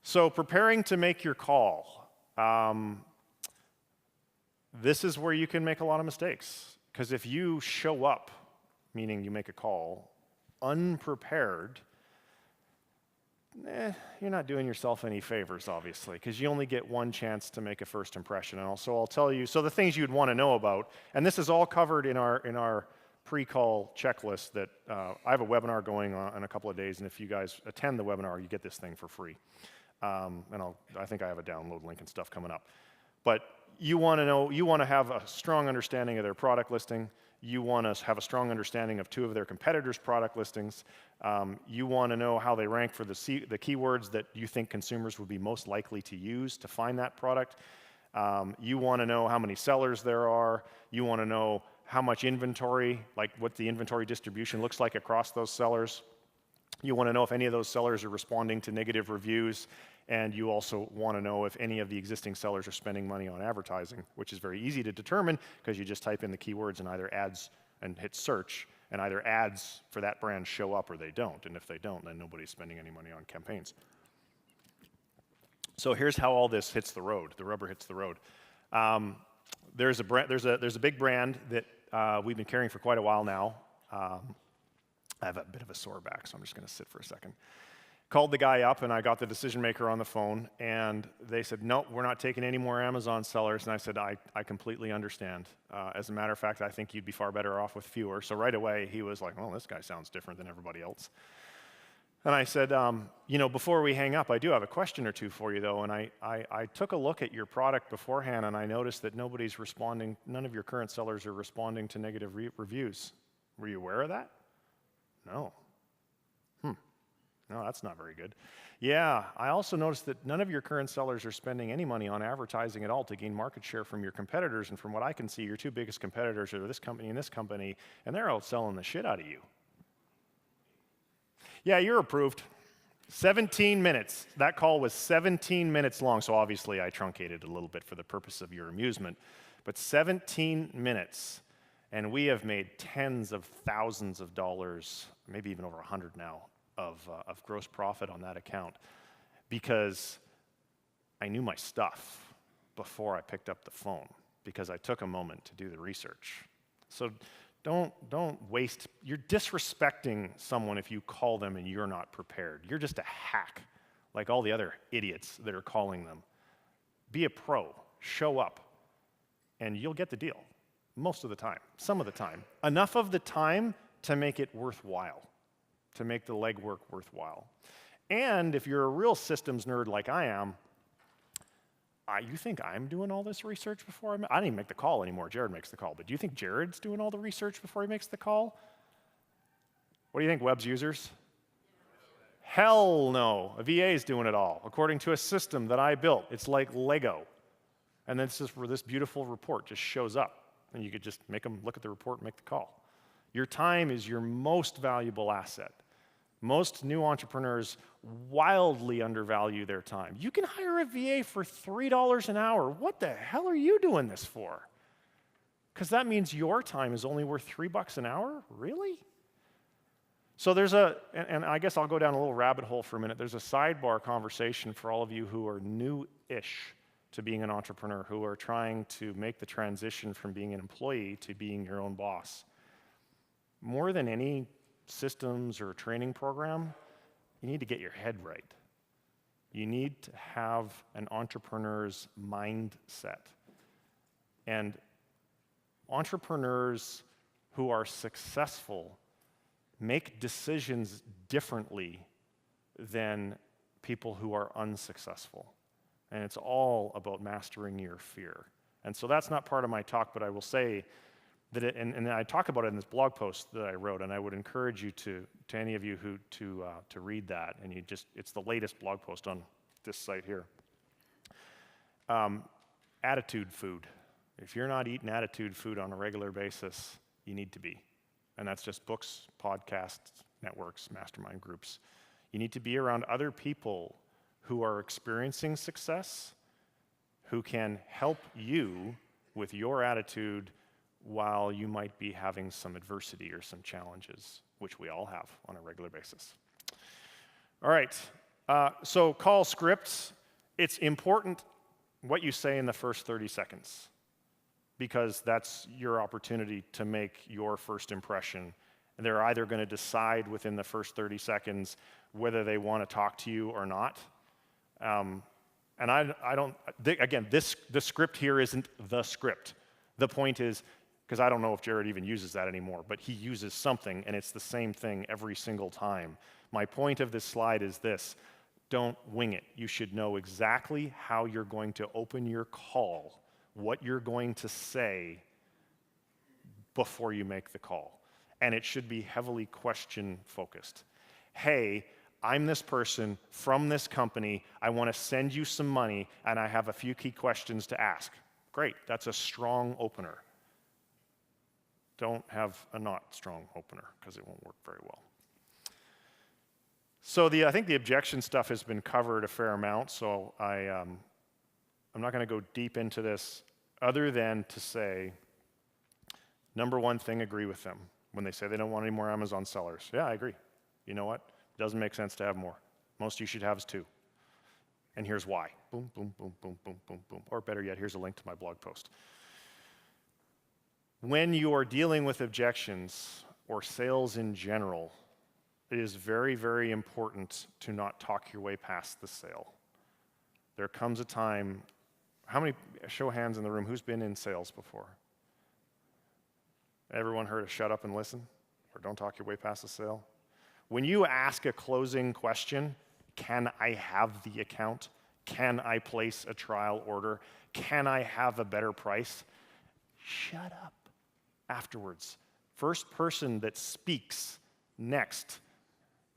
So preparing to make your call. This is where you can make a lot of mistakes. Because if you show up, meaning you make a call, unprepared, you're not doing yourself any favors, obviously, because you only get one chance to make a first impression. And also, I'll tell you, so the things you'd want to know about, and this is all covered in our pre-call checklist that I have a webinar going on in a couple of days, and if you guys attend the webinar, you get this thing for free. And I think I have a download link and stuff coming up. But you want to know, you want to have a strong understanding of their product listing. You want to have a strong understanding of 2 of their competitors' product listings. You want to know how they rank for the keywords that you think consumers would be most likely to use to find that product. You want to know how many sellers there are. You want to know how much inventory, like what the inventory distribution looks like across those sellers. You want to know if any of those sellers are responding to negative reviews. And you also want to know if any of the existing sellers are spending money on advertising, which is very easy to determine because you just type in the keywords in either ads and hit search, And either ads for that brand show up or they don't. And if they don't, then nobody's spending any money on campaigns. So here's how all this hits the road. The rubber hits the road. There's a big brand that we've been carrying for quite a while now. I have a bit of a sore back, so I'm just going to sit for a second. Called the guy up, and I got the decision maker on the phone, and they said, no, we're not taking any more Amazon sellers. And I said, I completely understand. As a matter of fact, I think you'd be far better off with fewer. So right away, he was like, well, this guy sounds different than everybody else. And I said, before we hang up, I do have a question or two for you, though. And I took a look at your product beforehand, and I noticed that nobody's responding. None of your current sellers are responding to negative reviews. Were you aware of that? No. No, that's not very good. Yeah, I also noticed that none of your current sellers are spending any money on advertising at all to gain market share from your competitors. And from what I can see, your two biggest competitors are this company, and they're outselling the shit out of you. Yeah, you're approved. 17 minutes. That call was 17 minutes long, so obviously I truncated a little bit for the purpose of your amusement. But 17 minutes, and we have made tens of thousands of dollars, maybe even over 100 now, of gross profit on that account, because I knew my stuff before I picked up the phone, because I took a moment to do the research. So don't waste, you're disrespecting someone if you call them and you're not prepared. You're just a hack, like all the other idiots that are calling them. Be a pro, show up, and you'll get the deal. Most of the time, some of the time. Enough of the time to make it worthwhile, to make the legwork worthwhile. And if you're a real systems nerd like I am, you think I'm doing all this research before I don't even make the call anymore. Jared makes the call. But do you think Jared's doing all the research before he makes the call? What do you think, Web's users? Hell no. A VA is doing it all, according to a system that I built. It's like Lego. And then it's just where this beautiful report just shows up. And you could just make them look at the report and make the call. Your time is your most valuable asset. Most new entrepreneurs wildly undervalue their time. You can hire a VA for $3 an hour. What the hell are you doing this for? Because that means your time is only worth $3 an hour? Really? So there's and I guess I'll go down a little rabbit hole for a minute. There's a sidebar conversation for all of you who are new-ish to being an entrepreneur, who are trying to make the transition from being an employee to being your own boss. More than any systems or training program, you need to get your head right. You need to have an entrepreneur's mindset. And entrepreneurs who are successful make decisions differently than people who are unsuccessful. And it's all about mastering your fear. And so that's not part of my talk, but I will say that and I talk about it in this blog post that I wrote, and I would encourage you to any of you who to read that. And it's the latest blog post on this site here. Attitude food. If you're not eating attitude food on a regular basis, you need to be. And that's just books, podcasts, networks, mastermind groups. You need to be around other people who are experiencing success, who can help you with your attitude while you might be having some adversity or some challenges, which we all have on a regular basis. All right, so call scripts. It's important what you say in the first 30 seconds, because that's your opportunity to make your first impression. And they're either going to decide within the first 30 seconds whether they want to talk to you or not. And the script here isn't the script. The point is, because I don't know if Jared even uses that anymore, but he uses something, and it's the same thing every single time. My point of this slide is this: don't wing it. You should know exactly how you're going to open your call, what you're going to say before you make the call. And it should be heavily question-focused. Hey, I'm this person from this company. I want to send you some money, and I have a few key questions to ask. Great, that's a strong opener. Don't have a not strong opener, because it won't work very well. So I think the objection stuff has been covered a fair amount, so I'm not going to go deep into this other than to say, number one thing, agree with them. when they say they don't want any more Amazon sellers. Yeah, I agree. You know what? It doesn't make sense to have more. Most you should have is 2. And here's why. Boom, boom, boom, boom, boom, boom, boom. Or better yet, here's a link to my blog post. When you are dealing with objections or sales in general, it is very, very important to not talk your way past the sale. There comes a time, how many, show of hands in the room, who's been in sales before? Everyone heard of shut up and listen? Or don't talk your way past the sale? When you ask a closing question, can I have the account? Can I place a trial order? Can I have a better price? Shut up afterwards. First person that speaks next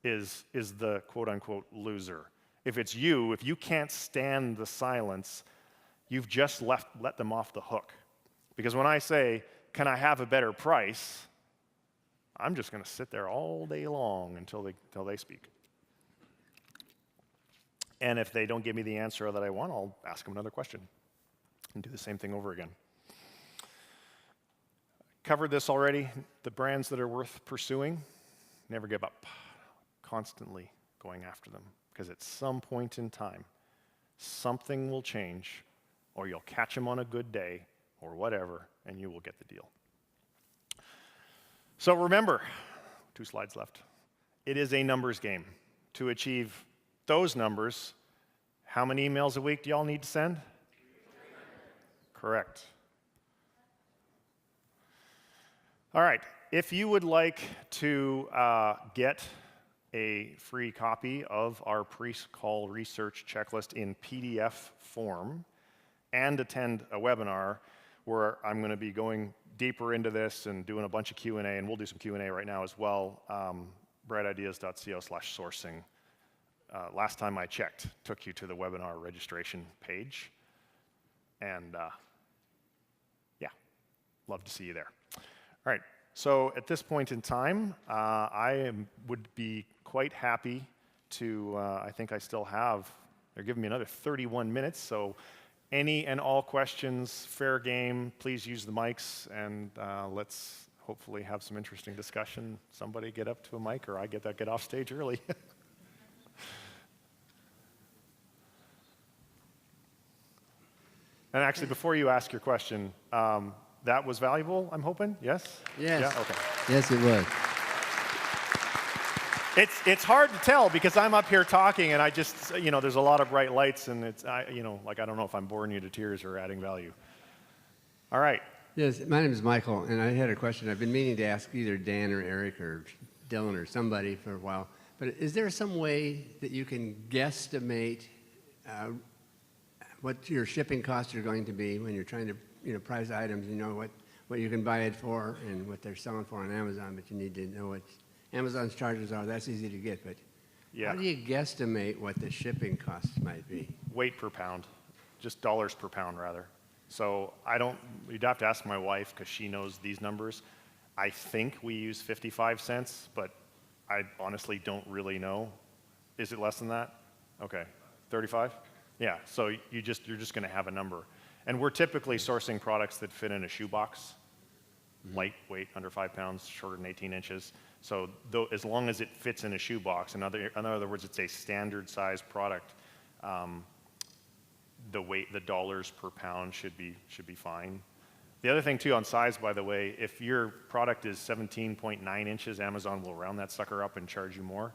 is the quote-unquote loser. If it's you, if you can't stand the silence, you've just let them off the hook. Because when I say, can I have a better price, I'm just going to sit there all day long until they speak. And if they don't give me the answer that I want, I'll ask them another question and do the same thing over again. Covered this already. The brands that are worth pursuing, never give up. Constantly going after them. Because at some point in time, something will change, or you'll catch them on a good day, or whatever, and you will get the deal. So remember, 2 slides left. It is a numbers game. To achieve those numbers, how many emails a week do y'all need to send? Correct. All right, if you would like to get a free copy of our pre-call research checklist in PDF form and attend a webinar where I'm going to be going deeper into this and doing a bunch of Q&A, and we'll do some Q&A right now as well, brightideas.co/sourcing. Last time I checked, took you to the webinar registration page. And yeah, love to see you there. All right, so at this point in time, would be quite happy to, I think I still have, they're giving me another 31 minutes, so any and all questions, fair game, please use the mics, and let's hopefully have some interesting discussion. Somebody get up to a mic, or I get off stage early. And actually, before you ask your question, that was valuable, I'm hoping? Yes? Yes. Yeah? Okay. Yes, it was. It's hard to tell because I'm up here talking and I just, there's a lot of bright lights and I don't know if I'm boring you to tears or adding value. All right. Yes, my name is Michael, and I had a question. I've been meaning to ask either Dan or Eric or Dylan or somebody for a while. But is there some way that you can guesstimate what your shipping costs are going to be when you're trying to price items? You know what you can buy it for and what they're selling for on Amazon, but you need to know what Amazon's charges are. That's easy to get, but Yeah. how do you guesstimate what the shipping costs might be? Weight per pound, just dollars per pound rather. So you'd have to ask my wife because she knows these numbers. I think we use 55 cents, but I honestly don't really know. Is it less than that? Okay, 35? Yeah, so you're just going to have a number. And we're typically sourcing products that fit in a shoebox, lightweight, under 5 pounds, shorter than 18 inches. So as long as it fits in a shoebox, in other words, it's a standard size product, the dollars per pound should be fine. The other thing too on size, by the way, if your product is 17.9 inches, Amazon will round that sucker up and charge you more.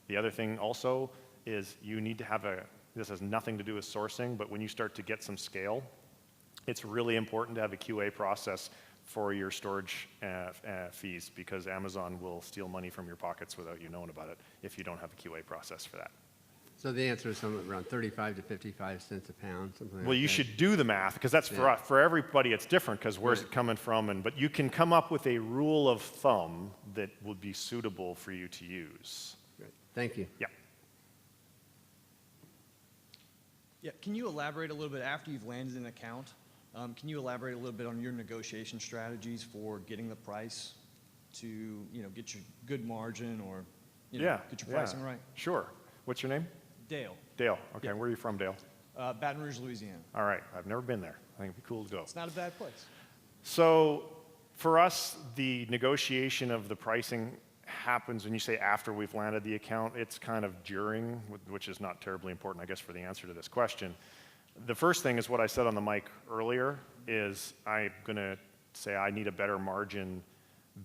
The other thing also is you need to have this has nothing to do with sourcing, but when you start to get some scale, it's really important to have a QA process for your storage fees because Amazon will steal money from your pockets without you knowing about it if you don't have a QA process for that. So the answer is somewhere around 35 to 55 cents a pound, something like that. Well, you should do the math because that's for us. For everybody, it's different because where's it coming from? But you can come up with a rule of thumb that would be suitable for you to use. Great. Thank you. Yeah. Yeah, can you elaborate a little bit after you've landed an account? Can you elaborate a little bit on your negotiation strategies for getting the price to get your good margin or get your pricing right? Sure. What's your name? Dale. Dale. Okay. Yeah. Where are you from, Dale? Baton Rouge, Louisiana. All right. I've never been there. I think it'd be cool to go. It's not a bad place. So For us, the negotiation of the pricing happens when you say after we've landed the account. It's kind of during, which is not terribly important, I guess, for the answer to this question. The first thing is what I said on the mic earlier, is I'm going to say I need a better margin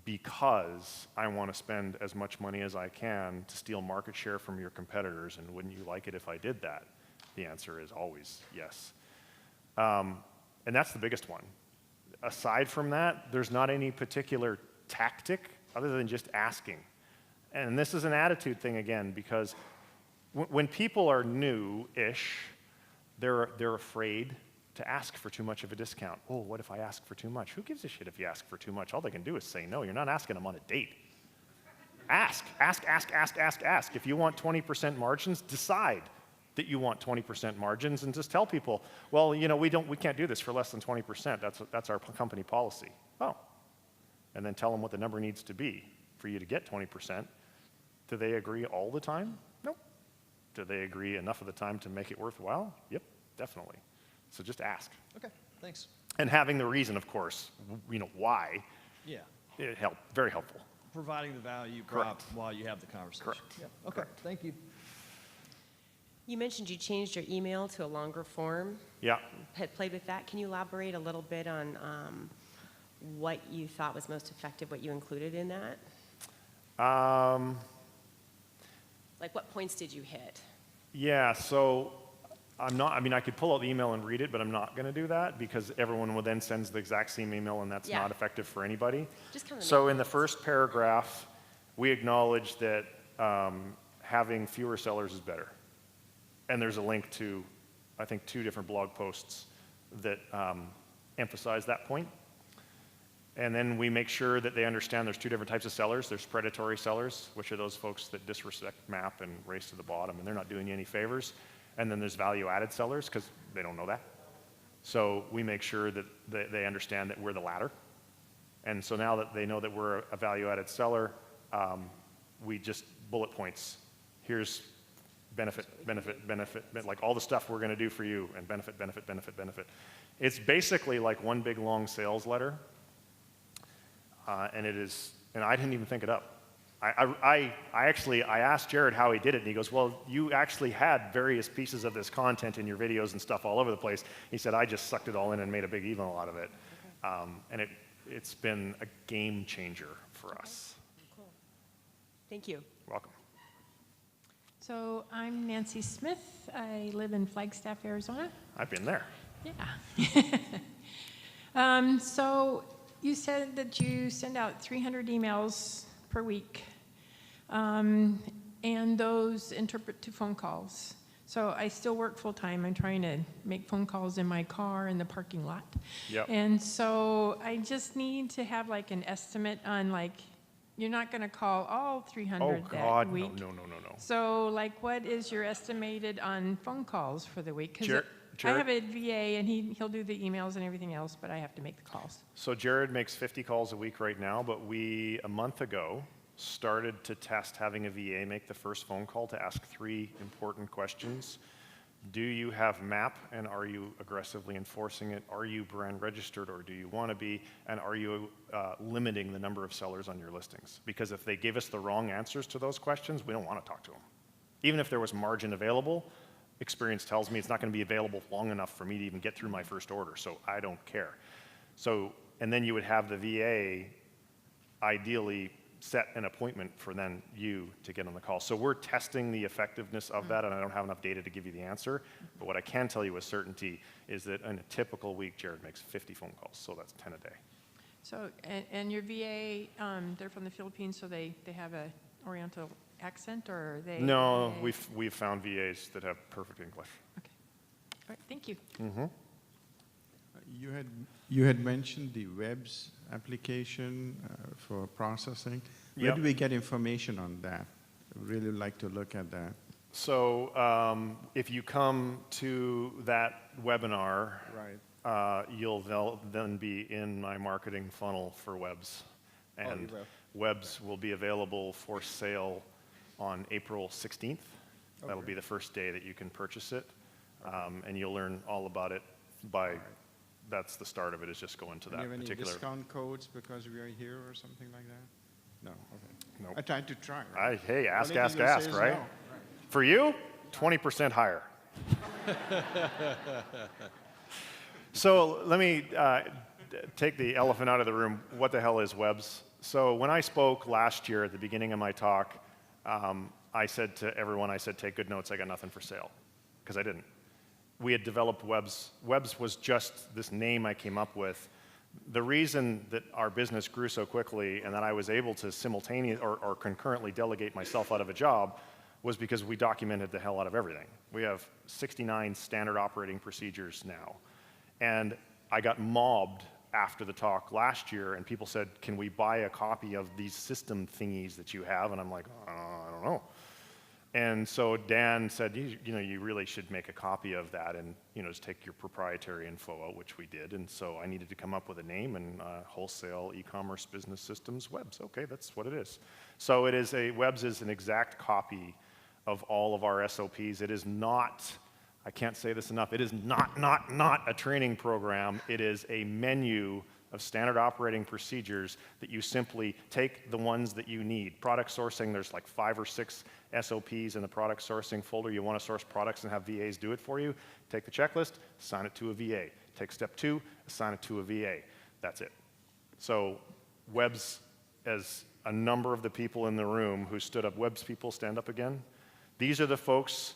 because I want to spend as much money as I can to steal market share from your competitors, and wouldn't you like it if I did that? The answer is always yes. And that's the biggest one. Aside from that, there's not any particular tactic other than just asking. And this is an attitude thing again, because when people are new-ish, they're afraid to ask for too much of a discount. Oh, what if I ask for too much? Who gives a shit if you ask for too much? All they can do is say no. You're not asking them on a date. Ask. If you want 20% margins, decide that you want 20% margins, and just tell people, well, you know, we can't do this for less than 20%. That's our company policy. Oh. And then tell them what the number needs to be for you to get 20%. Do they agree all the time? Nope. Do they agree enough of the time to make it worthwhile? Yep, definitely. So just ask. Okay, thanks. And having the reason, of course, you know, why, Yeah, it very helpful. providing the value Correct. prop while you have the conversation. Correct. Yeah. Okay, Correct. thank you. You mentioned you changed your email to a longer form, Yeah. had played with that. Can you elaborate a little bit on what you thought was most effective, what you included in that? Like what points did you hit? Yeah, so I could pull out the email and read it, but I'm not going to do that because everyone will then sends the exact same email, and that's Yeah. not effective for anybody. Just kind of So make in the notes. first paragraph, we acknowledge that having fewer sellers is better. And there's a link to, I think, 2 different blog posts that emphasize that point. And then we make sure that they understand there's 2 different types of sellers. There's predatory sellers, which are those folks that disrespect map and race to the bottom, and they're not doing you any favors. And then there's value-added sellers, because they don't know that. So we make sure that they understand that we're the latter. And so now that they know that we're a value-added seller, we just bullet points. Here's benefit, like all the stuff we're going to do for you, and benefit. It's basically like one big long sales letter. And I didn't even think it up. I asked Jared how he did it, and he goes, well, you actually had various pieces of this content in your videos and stuff all over the place. He said, I just sucked it all in and made a big email out of it. Okay. And it's been a game changer for us. Cool. Thank you. You're welcome. So I'm Nancy Smith. I live in Flagstaff, Arizona. I've been there. Yeah. So you said that you send out 300 emails per week, and those interpret to phone calls. So I still work full-time. I'm trying to make phone calls in my car in the parking lot. Yep. And so I just need to have like an estimate on like, you're not going to call all 300 Oh, that God, week. no. So, like, what is your estimated on phone calls for the week? Because Jared- I have a VA, and he'll do the emails and everything else, but I have to make the calls. So Jared makes 50 calls a week right now, but we, a month ago, started to test having a VA make the first phone call to ask 3 important questions. Do you have MAP, and are you aggressively enforcing it? Are you brand registered, or do you want to be? And are you limiting the number of sellers on your listings? Because if they give us the wrong answers to those questions, we don't want to talk to them. Even if there was margin available, experience tells me it's not going to be available long enough for me to even get through my first order, so I don't care. So, and then you would have the VA ideally set an appointment for then you to get on the call. So we're testing the effectiveness of that, and I don't have enough data to give you the answer. But what I can tell you with certainty is that in a typical week, Jared makes 50 phone calls, so that's 10 a day. So, and your VA, they're from the Philippines, so they have a Oriental accent, or are they? No, we've found VAs that have perfect English. Okay. All right, thank you. Mm-hmm. You had mentioned the WEBS application for processing. Where Yep. do we get information on that? I'd really like to look at that. So if you come to that webinar, Right. you'll then be in my marketing funnel for Webs. And Webs will be available for sale on April 16th. That'll be the first day that you can purchase it. And you'll learn all about it by that's the start of it, is just go into Do you that have any particular. discount codes because we are here or something like that? No, okay. No. I tried to try. Right? Hey, ask, Only ask, thing you'll say ask, is right? no. For you, 20% higher. So let me take the elephant out of the room. What the hell is webs? So when I spoke last year at the beginning of my talk, I said to everyone, I said, take good notes, I got nothing for sale, because I didn't. We had developed webs. Webs was just this name I came up with. The reason that our business grew so quickly and that I was able to simultaneously or concurrently delegate myself out of a job was because we documented the hell out of everything. We have 69 standard operating procedures now. And I got mobbed after the talk last year, and people said, can we buy a copy of these system thingies that you have? And I'm like, I don't know. And so Dan said, you really should make a copy of that and just take your proprietary info out, which we did. And so I needed to come up with a name, and wholesale e-commerce business systems webs. Okay, that's what it is. So it is webs is an exact copy of all of our SOPs. It is not, I can't say this enough, it is not a training program. It is a menu of standard operating procedures that you simply take the ones that you need. Product sourcing, there's like 5 or 6 SOPs in the product sourcing folder. You want to source products and have VAs do it for you. Take the checklist, assign it to a VA. Take step 2, assign it to a VA. That's it. So webs, as a number of the people in the room who stood up, webs people stand up again. These are the folks,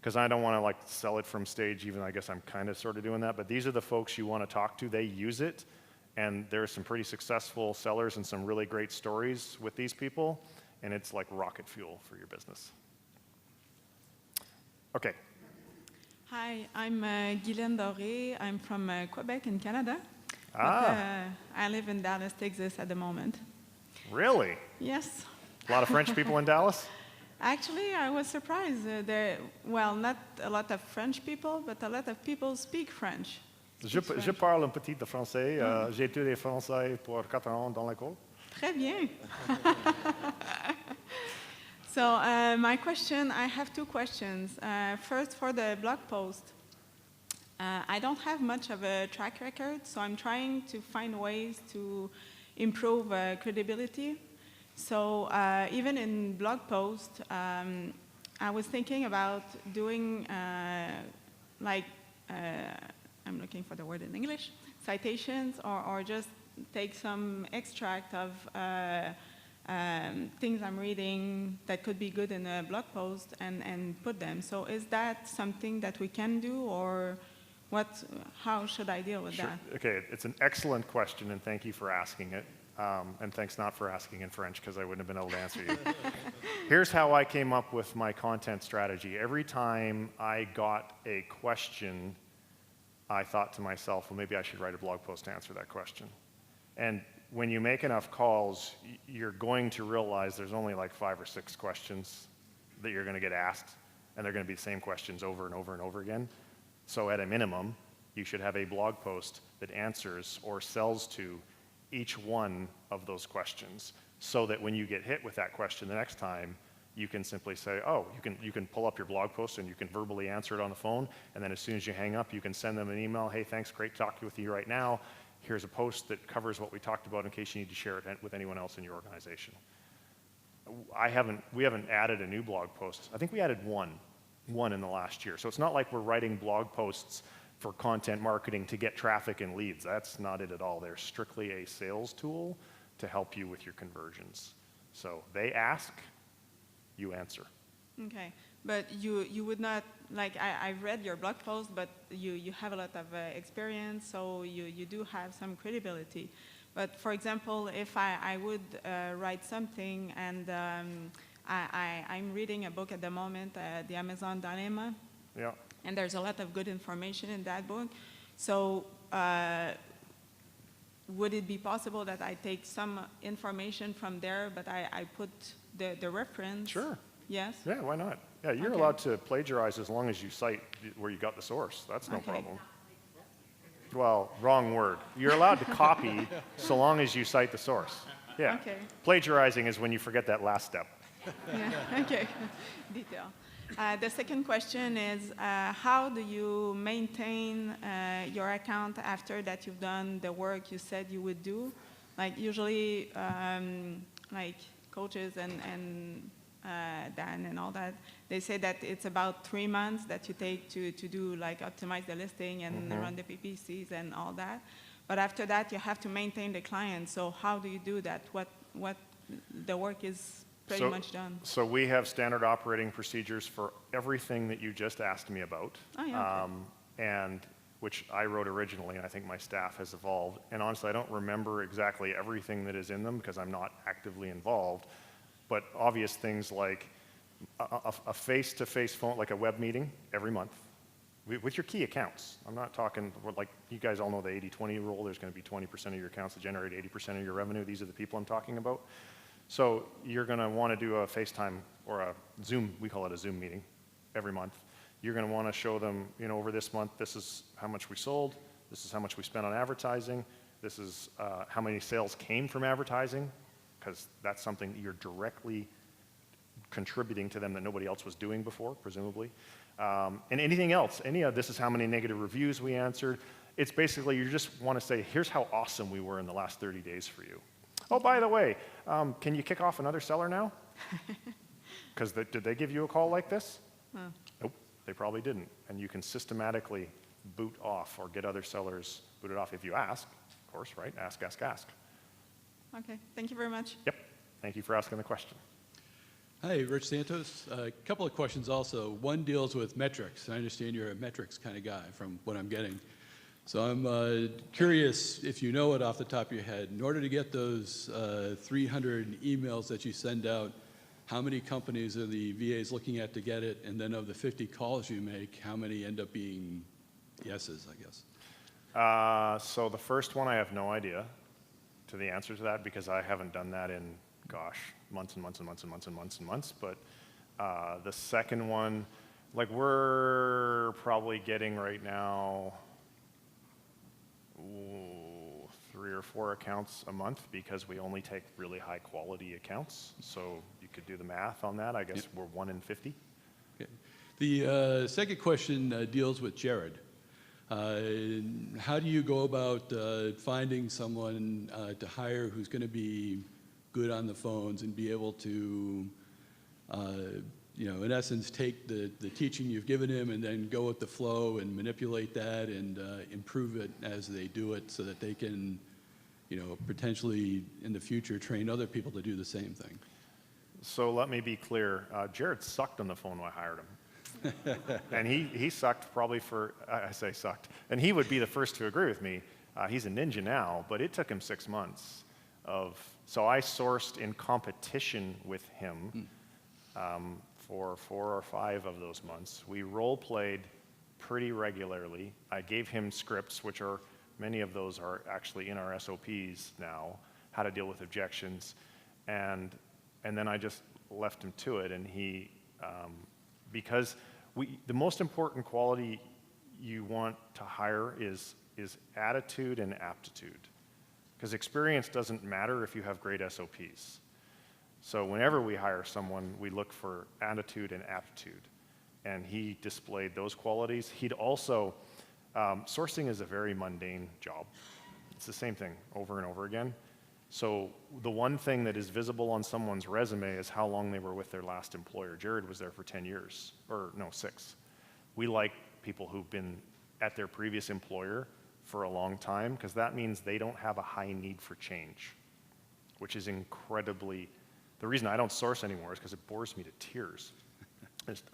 because I don't want to sell it from stage, even I guess I'm kind of sort of doing that, but these are the folks you want to talk to. They use it, and there are some pretty successful sellers and some really great stories with these people, and it's like rocket fuel for your business. Okay. Hi, I'm Guylaine Doré. I'm from Quebec in Canada. Ah. But, I live in Dallas, Texas at the moment. Really? Yes. A lot of French people in Dallas? Actually, I was surprised. Not a lot of French people, but a lot of people speak French. Je parle un petit de français. J'ai étudié français pour 4 ans dans l'école. Très bien. So my question, I have 2 questions. First, for the blog post. I don't have much of a track record, so I'm trying to find ways to improve credibility. So even in blog post, I was thinking about doing I'm looking for the word in English, citations, or just take some extract of things I'm reading that could be good in a blog post and put them. So is that something that we can do, or how should I deal with that? Okay, it's an excellent question, and thank you for asking it. And thanks not for asking in French, because I wouldn't have been able to answer you. Here's how I came up with my content strategy. Every time I got a question, I thought to myself, well, maybe I should write a blog post to answer that question. And when you make enough calls, you're going to realize there's only like 5 or 6 questions that you're going to get asked, and they're going to be the same questions over and over and over again. So at a minimum, you should have a blog post that answers or sells to each one of those questions, so that when you get hit with that question the next time, you can simply say, oh, you can pull up your blog post and you can verbally answer it on the phone, and then as soon as you hang up, you can send them an email, hey, thanks, great talking with you right now. Here's a post that covers what we talked about in case you need to share it with anyone else in your organization. We haven't added a new blog post. I think we added one in the last year. So it's not like we're writing blog posts for content marketing to get traffic and leads. That's not it at all. They're strictly a sales tool to help you with your conversions. So they ask, you answer. Okay, but you would not, I read your blog post, but you have a lot of experience, so you do have some credibility. But for example, if I would write something, and I'm reading a book at the moment, The Amazon Dilemma. Yeah. And there's a lot of good information in that book. So would it be possible that I take some information from there, but I put the reference? Sure. Yes? Yeah, why not? Yeah, you're Okay. allowed to plagiarize as long as you cite where you got the source. That's no Okay. problem. Well, wrong word. You're allowed to copy so long as you cite the source. Yeah. Okay. Plagiarizing is when you forget that last step. Yeah, okay. Detail. The second question is, how do you maintain your account after that you've done the work you said you would do? Like usually, like coaches and Dan and all that, they say that it's about 3 months that you take to do like optimize the listing and run the PPCs and all that. But after that, you have to maintain the client. So how do you do that? What the work is pretty much done. So we have standard operating procedures for everything that you just asked me about. Oh, yeah, okay. And which I wrote originally, and I think my staff has evolved. And honestly, I don't remember exactly everything that is in them because I'm not actively involved. But obvious things like a face-to-face phone, like a web meeting every month with your key accounts. I'm not talking, like you guys all know the 80-20 rule. There's going to be 20% of your accounts that generate 80% of your revenue. These are the people I'm talking about. So you're going to want to do a FaceTime or a Zoom, we call it a Zoom meeting, every month. You're going to want to show them, you know, over this month, this is how much we sold, this is how much we spent on advertising, this is how many sales came from advertising, because that's something that you're directly contributing to them that nobody else was doing before, presumably. And anything else, this is how many negative reviews we answered. It's basically, you just want to say, here's how awesome we were in the last 30 days for you. Oh, by the way, can you kick off another seller now? Because did they give you a call like this? Nope, they probably didn't. And you can systematically boot off or get other sellers booted off if you ask, of course, right? Ask, ask, ask. Okay, thank you very much. Yep, thank you for asking the question. Hi, Rich Santos. A couple of questions also. One deals with metrics. I understand you're a metrics kind of guy from what I'm getting. So I'm curious if you know it off the top of your head. In order to get those 300 emails that you send out, how many companies are the VAs looking at to get it? And then of the 50 calls you make, how many end up being yeses, I guess? So the first one, I have no idea to the answer to that because I haven't done that in, gosh, months and months and months and months and months and months. But the second one, like we're probably getting right now 3 or 4 accounts a month because we only take really high quality accounts. So you could do the math on that. I guess we're 1 in 50. Okay. The second question deals with Jared. How do you go about finding someone to hire who's going to be good on the phones and be able to, you know, in essence, take the teaching you've given him and then go with the flow and manipulate that and improve it as they do it so that they can, you know, potentially in the future train other people to do the same thing? So let me be clear. Jared sucked on the phone when I hired him. And he sucked probably for, I say sucked, and he would be the first to agree with me. He's a ninja now, but it took him 6 months so I sourced in competition with him for 4 or 5 of those months. We role-played pretty regularly. I gave him scripts, which are, many of those are actually in our SOPs now, how to deal with objections, and then I just left him to it, and he, because the most important quality you want to hire is attitude and aptitude. Because experience doesn't matter if you have great SOPs. So whenever we hire someone, we look for attitude and aptitude. And he displayed those qualities. He'd also, sourcing is a very mundane job. It's the same thing over and over again. So the one thing that is visible on someone's resume is how long they were with their last employer. Jared was there for 10 years, or no, 6. We like people who've been at their previous employer for a long time because that means they don't have a high need for change, which is incredibly, the reason I don't source anymore is because it bores me to tears.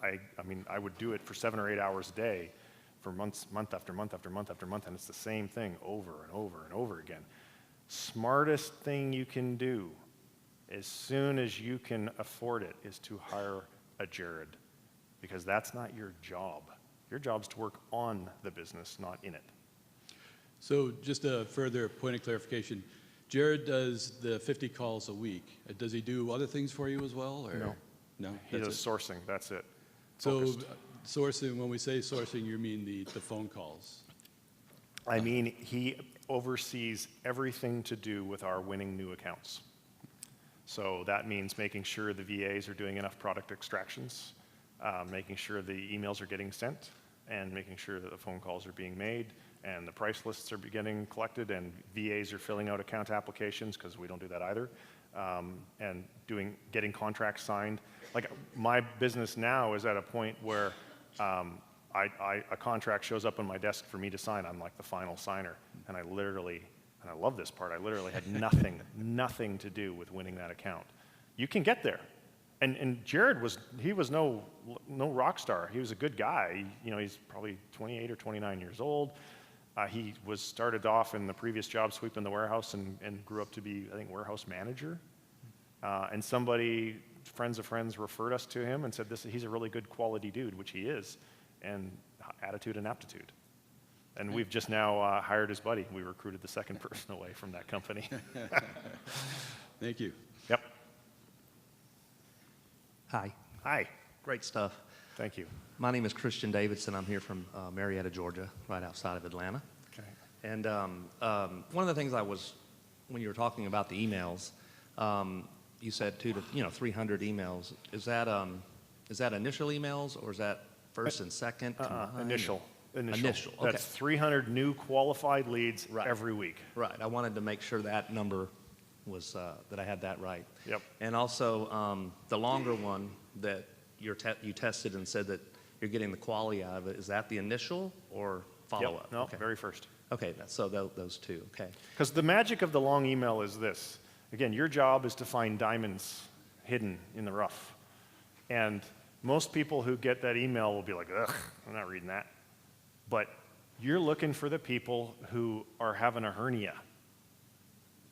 I mean, I would do it for 7 or 8 hours a day for months, month after month after month after month, and it's the same thing over and over and over again. Smartest thing you can do as soon as you can afford it is to hire a Jared, because that's not your job. Your job's to work on the business, not in it. So just a further point of clarification, Jared does the 50 calls a week. Does he do other things for you as well? Or? No. No? He does sourcing, that's it. So Focused. sourcing, when we say sourcing, you mean the phone calls? I mean, he oversees everything to do with our winning new accounts. So that means making sure the VAs are doing enough product extractions, making sure the emails are getting sent and making sure that the phone calls are being made and the price lists are getting collected and VAs are filling out account applications, because we don't do that either, and getting contracts signed. Like, my business now is at a point where a contract shows up on my desk for me to sign. I'm like the final signer, and I love this part, I literally had nothing to do with winning that account. You can get there. And Jared was no rock star. He was a good guy. He's probably 28 or 29 years old. He started off in the previous job sweeping the warehouse and grew up to be, I think, warehouse manager. And friends of friends referred us to him and said, he's a really good quality dude, which he is, and attitude and aptitude. And we've just now hired his buddy. We recruited the second person away from that company. Thank you. Yep. Hi. Hi. Great stuff. Thank you. My name is Christian Davidson. I'm here from Marietta, Georgia, right outside of Atlanta. Okay. And one of the things when you were talking about the emails, you said 200 to 300 emails. Is that initial emails, or is that first and second? Initial. Initial. Okay. That's 300 new qualified leads every week. Right. I wanted to make sure that number was that I had that right. Yep. And also the longer one that you tested and said that you're getting the quality out of it. Is that the initial or follow-up? Yep. No, okay. Very first. Okay. So those two. Okay. Because the magic of the long email is this. Again, your job is to find diamonds hidden in the rough. And most people who get that email will be like, ugh, I'm not reading that. But you're looking for the people who are having a hernia.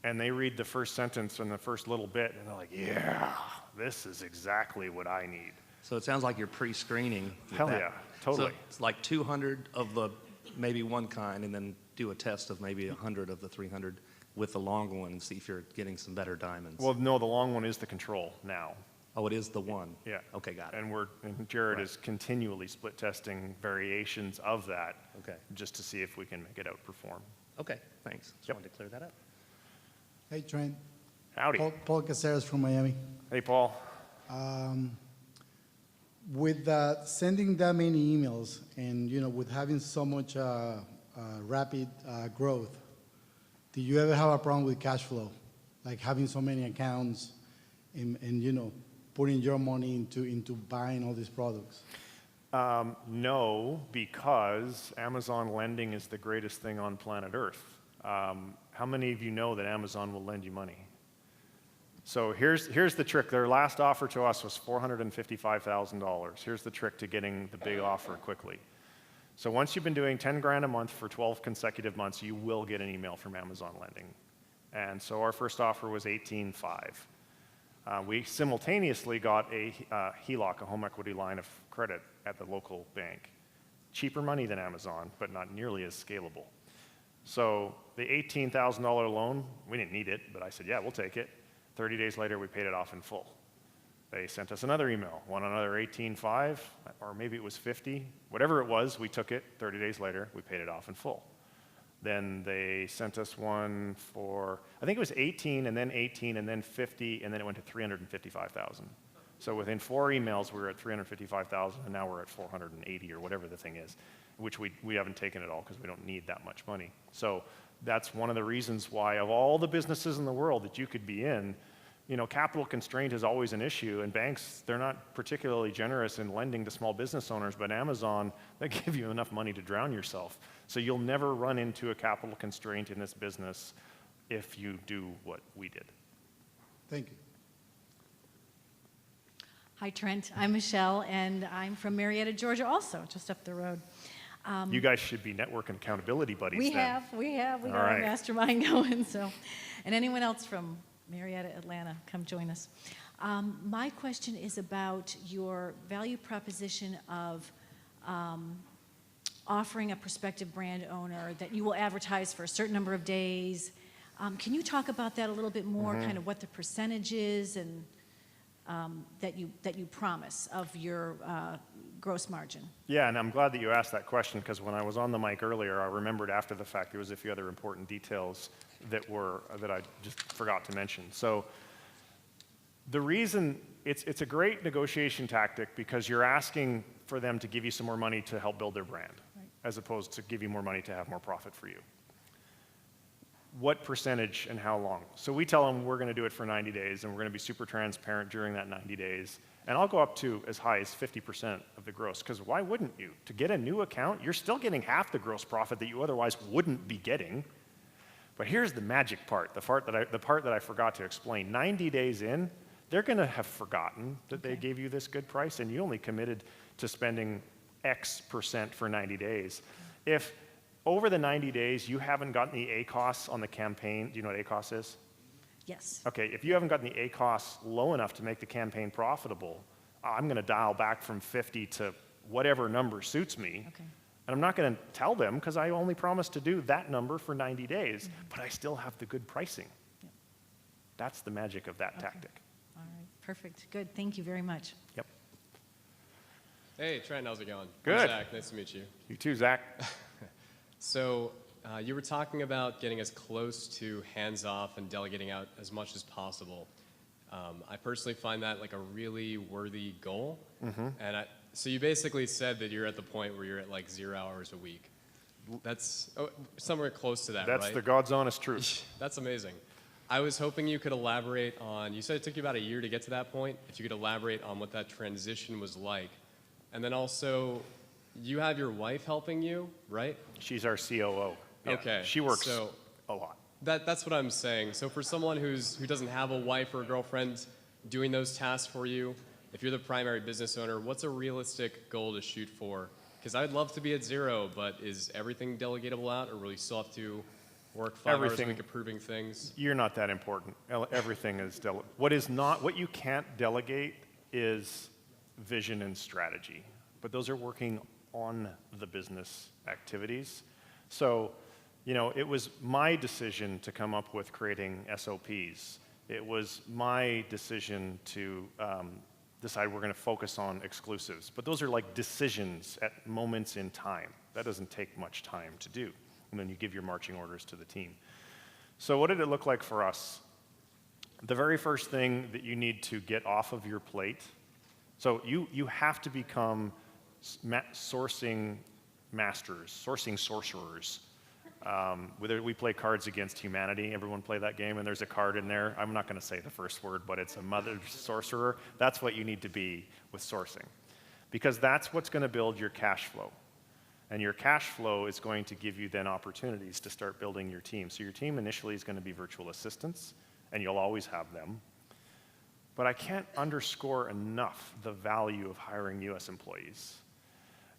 And they read the first sentence and the first little bit, and they're like, yeah, this is exactly what I need. So it sounds like you're pre-screening. Hell yeah, totally. So it's like 200 of the maybe one kind, and then do a test of maybe 100 of the 300 with the long one and see if you're getting some better diamonds. Well, no, the long one is the control now. Oh, it is the one? Yeah. Okay, got it. And Jared Right. is continually split testing variations of that, Okay. just to see if we can make it outperform. Okay, thanks. Just wanted to clear that up. Hey, Trent. Howdy. Paul Caceres from Miami. Hey, Paul. With sending that many emails and, with having so much rapid growth, do you ever have a problem with cash flow? Like having so many accounts and putting your money into buying all these products? No, because Amazon lending is the greatest thing on planet Earth. How many of you know that Amazon will lend you money? So here's the trick. Their last offer to us was $455,000. Here's the trick to getting the big offer quickly. So once you've been doing 10 grand a month for 12 consecutive months, you will get an email from Amazon lending. And so our first offer was $18,500. We simultaneously got a HELOC, a home equity line of credit at the local bank. Cheaper money than Amazon, but not nearly as scalable. So the $18,000 loan, we didn't need it, but I said, yeah, we'll take it. 30 days later, we paid it off in full. They sent us another email, want another $18,500, or maybe it was $50,000. Whatever it was, we took it. 30 days later, we paid it off in full. Then they sent us one for, I think it was 18, and then 18, and then 50, and then it went to 355,000. So within 4 emails, we were at 355,000, and now we're at 480 or whatever the thing is, which we haven't taken it all because we don't need that much money. So that's one of the reasons why, of all the businesses in the world that you could be in, capital constraint is always an issue, and banks, they're not particularly generous in lending to small business owners, but Amazon, they give you enough money to drown yourself. So you'll never run into a capital constraint in this business if you do what we did. Thank you. Hi, Trent. I'm Michelle, and I'm from Marietta, Georgia, also, just up the road. You guys should be network and accountability buddies We then. We got All our right. mastermind going, so. And anyone else from Marietta, Atlanta, come join us. My question is about your value proposition of offering a prospective brand owner that you will advertise for a certain number of days. Can you talk about that a little bit more, kind of what the percentage is and that you promise of your gross margin? Yeah, and I'm glad that you asked that question, because when I was on the mic earlier, I remembered after the fact there was a few other important details that I just forgot to mention. So the reason it's a great negotiation tactic because you're asking for them to give you some more money to help build their brand, as opposed to give you more money to have more profit for you. What percentage and how long? So we tell them we're going to do it for 90 days, and we're going to be super transparent during that 90 days. And I'll go up to as high as 50% of the gross, because why wouldn't you? To get a new account, you're still getting half the gross profit that you otherwise wouldn't be getting. But here's the magic part, the part that I forgot to explain. 90 days in, they're going to have forgotten that they gave you this good price, and you only committed to spending X percent for 90 days. If over the 90 days you haven't gotten the ACOS on the campaign, do you know what ACOS is? Yes. Okay, if you haven't gotten the ACOS low enough to make the campaign profitable, I'm going to dial back from 50 to whatever number suits me. Okay. And I'm not going to tell them because I only promised to do that number for 90 days, but I still have the good pricing. Yep. That's the magic of that tactic. All right, perfect, good, thank you very much. Yep. Hey, Trent, how's it going? Good. I'm Zach, nice to meet you. You too, Zach. So, you were talking about getting as close to hands-off and delegating out as much as possible. I personally find that like a really worthy goal. And so you basically said that you're at the point where you're at like 0 hours a week. That's somewhere close to that, right? That's the God's honest truth. That's amazing. I was hoping you could elaborate on, you said it took you about a year to get to that point. If you could elaborate on what that transition was like. And then also, you have your wife helping you, right? She's our COO. Yeah, Okay. she works a lot. That's what I'm saying. So for someone who doesn't have a wife or a girlfriend doing those tasks for you, if you're the primary business owner, what's a realistic goal to shoot for? Because I'd love to be at 0, but is everything delegatable out, or will you still have to work 5 hours a week approving things? You're not that important. Everything is what you can't delegate is vision and strategy, but those are working on the business activities. So, it was my decision to come up with creating SOPs. It was my decision to decide we're going to focus on exclusives. But those are like decisions at moments in time. That doesn't take much time to do. And then you give your marching orders to the team. So what did it look like for us? The very first thing that you need to get off of your plate, so you have to become sourcing masters, sourcing sorcerers. Whether we play Cards Against Humanity, everyone play that game, and there's a card in there. I'm not going to say the first word, but it's a mother sorcerer. That's what you need to be with sourcing, because that's what's going to build your cash flow. And your cash flow is going to give you then opportunities to start building your team. So your team initially is going to be virtual assistants, and you'll always have them. But I can't underscore enough the value of hiring US employees.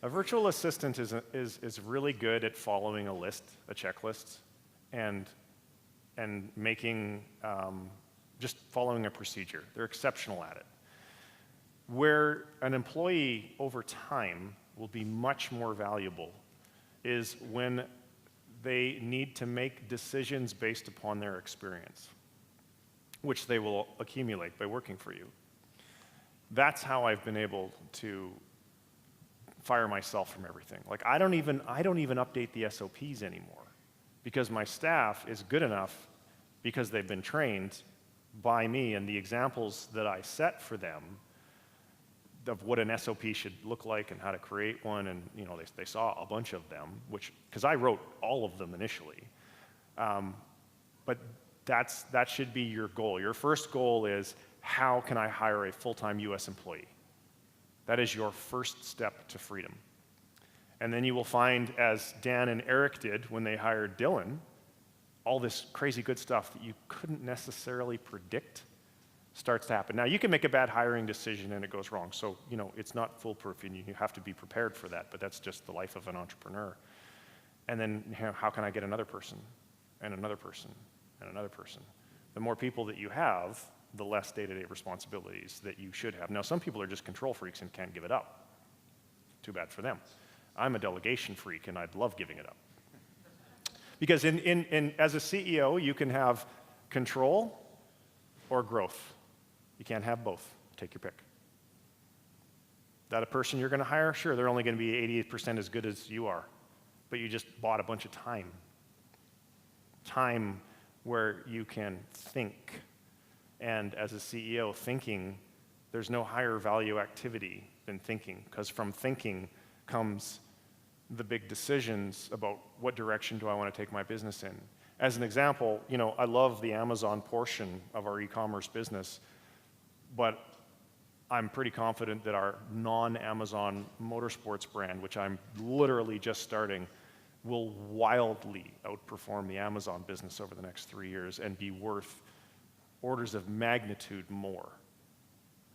A virtual assistant is really good at following a list, a checklist, and making, just following a procedure. They're exceptional at it. Where an employee over time will be much more valuable is when they need to make decisions based upon their experience, which they will accumulate by working for you. That's how I've been able to fire myself from everything. Like I don't even update the SOPs anymore because my staff is good enough because they've been trained by me, and the examples that I set for them of what an SOP should look like and how to create one, and they saw a bunch of them, because I wrote all of them initially. But that should be your goal. Your first goal is, how can I hire a full-time US employee? That is your first step to freedom. And then you will find, as Dan and Eric did when they hired Dylan, all this crazy good stuff that you couldn't necessarily predict starts to happen. Now, you can make a bad hiring decision and it goes wrong. So, it's not foolproof and you have to be prepared for that, but that's just the life of an entrepreneur. And then, how can I get another person and another person and another person? The more people that you have, the less day-to-day responsibilities that you should have. Now, some people are just control freaks and can't give it up. Too bad for them. I'm a delegation freak and I'd love giving it up. Because as a CEO, you can have control or growth. You can't have both. Take your pick. That a person you're going to hire, sure, they're only going to be 88% as good as you are, but you just bought a bunch of time. Time where you can think. And as a CEO, thinking There's no higher value activity than thinking, because from thinking comes the big decisions about what direction do I want to take my business in. As an example, I love the Amazon portion of our e-commerce business, but I'm pretty confident that our non-Amazon motorsports brand, which I'm literally just starting, will wildly outperform the Amazon business over the next 3 years and be worth orders of magnitude more.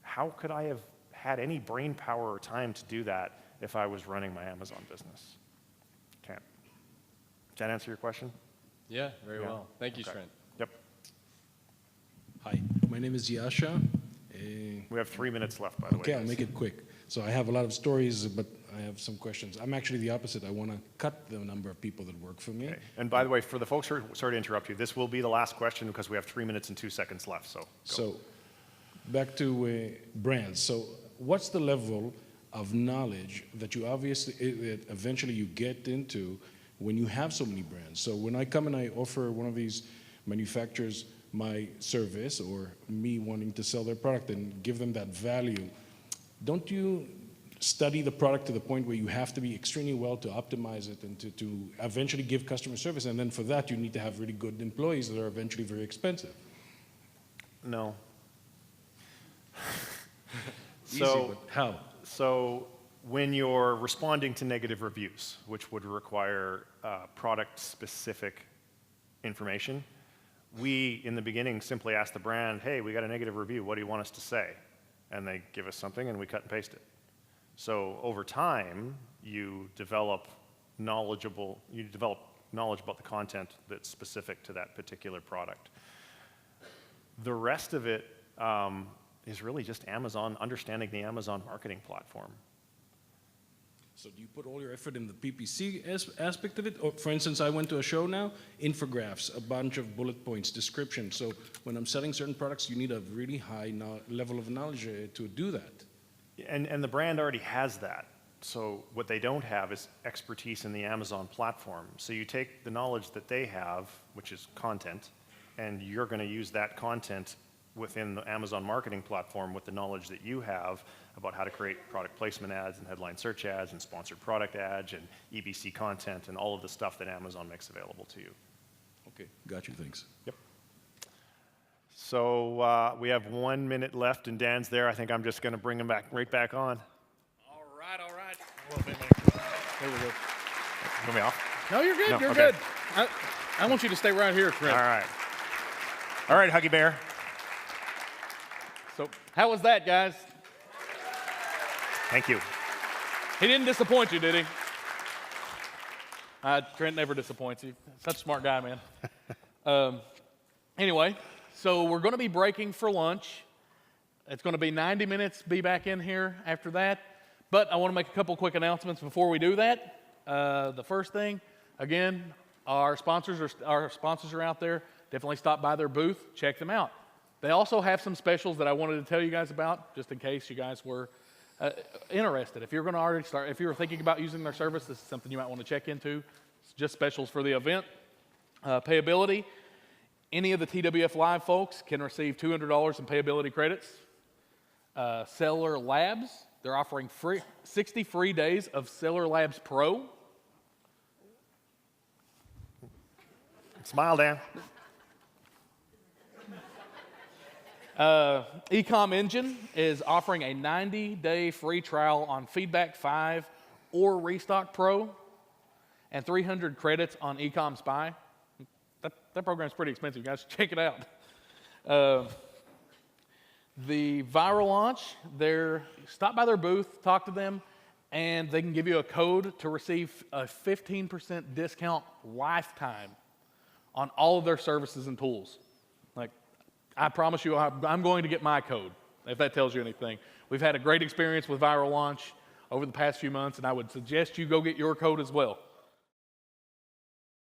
How could I have had any brain power or time to do that if I was running my Amazon business? Can't. Does that answer your question? Yeah, very well. Thank you, Okay. Trent. Yep. Hi, my name is Yasha. We have 3 minutes left, by the way. Okay, I'll make it quick. So I have a lot of stories, but I have some questions. I'm actually the opposite. I want to cut the number of people that work for me. Okay. And by the way, for the folks who are, sorry to interrupt you, this will be the last question because we have 3 minutes and 2 seconds left. So Back to brands. So what's the level of knowledge that you that eventually you get into when you have so many brands? So when I come and I offer one of these manufacturers my service, or me wanting to sell their product and give them that value, don't you study the product to the point where you have to be extremely well to optimize it and to eventually give customer service? And then for that, you need to have really good employees that are eventually very expensive. No. Easy, but how? So when you're responding to negative reviews, which would require product-specific information, we, in the beginning, simply ask the brand, hey, we got a negative review, what do you want us to say? And they give us something and we cut and paste it. So over time, you develop knowledge about the content that's specific to that particular product. The rest of it is really just Amazon, understanding the Amazon marketing platform. So do you put all your effort in the PPC aspect of it? Or, for instance, I went to a show now, infographics, a bunch of bullet points, description. So when I'm selling certain products, you need a really high level of knowledge to do that. And the brand already has that. So what they don't have is expertise in the Amazon platform. So you take the knowledge that they have, which is content, and you're going to use that content within the Amazon marketing platform with the knowledge that you have about how to create product placement ads and headline search ads and sponsored product ads and EBC content and all of the stuff that Amazon makes available to you. Okay, got you, thanks. Yep. So we have 1 minute left and Dan's there. I think I'm just going to bring him right back on. All right. Here we go. Put me off? No, you're good. No, You're okay. good. I want you to stay right here, Trent. All right, Huggy Bear. So, how was that, guys? Thank you. He didn't disappoint you, did he? Trent never disappoints you. Such a smart guy, man. Anyway, so we're going to be breaking for lunch. It's going to be 90 minutes, be back in here after that. But I want to make a couple quick announcements before we do that. The first thing, again, our sponsors are out there. Definitely stop by their booth, check them out. They also have some specials that I wanted to tell you guys about, just in case you guys were interested. If you're going to already start, if you're thinking about using their service, this is something you might want to check into. It's just specials for the event. Payability. Any of the TWF Live folks can receive $200 in payability credits. Seller Labs, they're offering 60 free days of Seller Labs Pro. Smile, Dan. Ecom Engine is offering a 90-day free trial on Feedback 5 or Restock Pro and 300 credits on Ecom Spy. That program's pretty expensive, guys. Check it out. The Viral Launch, stop by their booth, talk to them, and they can give you a code to receive a 15% discount lifetime on all of their services and tools. I promise you, I'm going to get my code, if that tells you anything. We've had a great experience with Viral Launch over the past few months, and I would suggest you go get your code as well.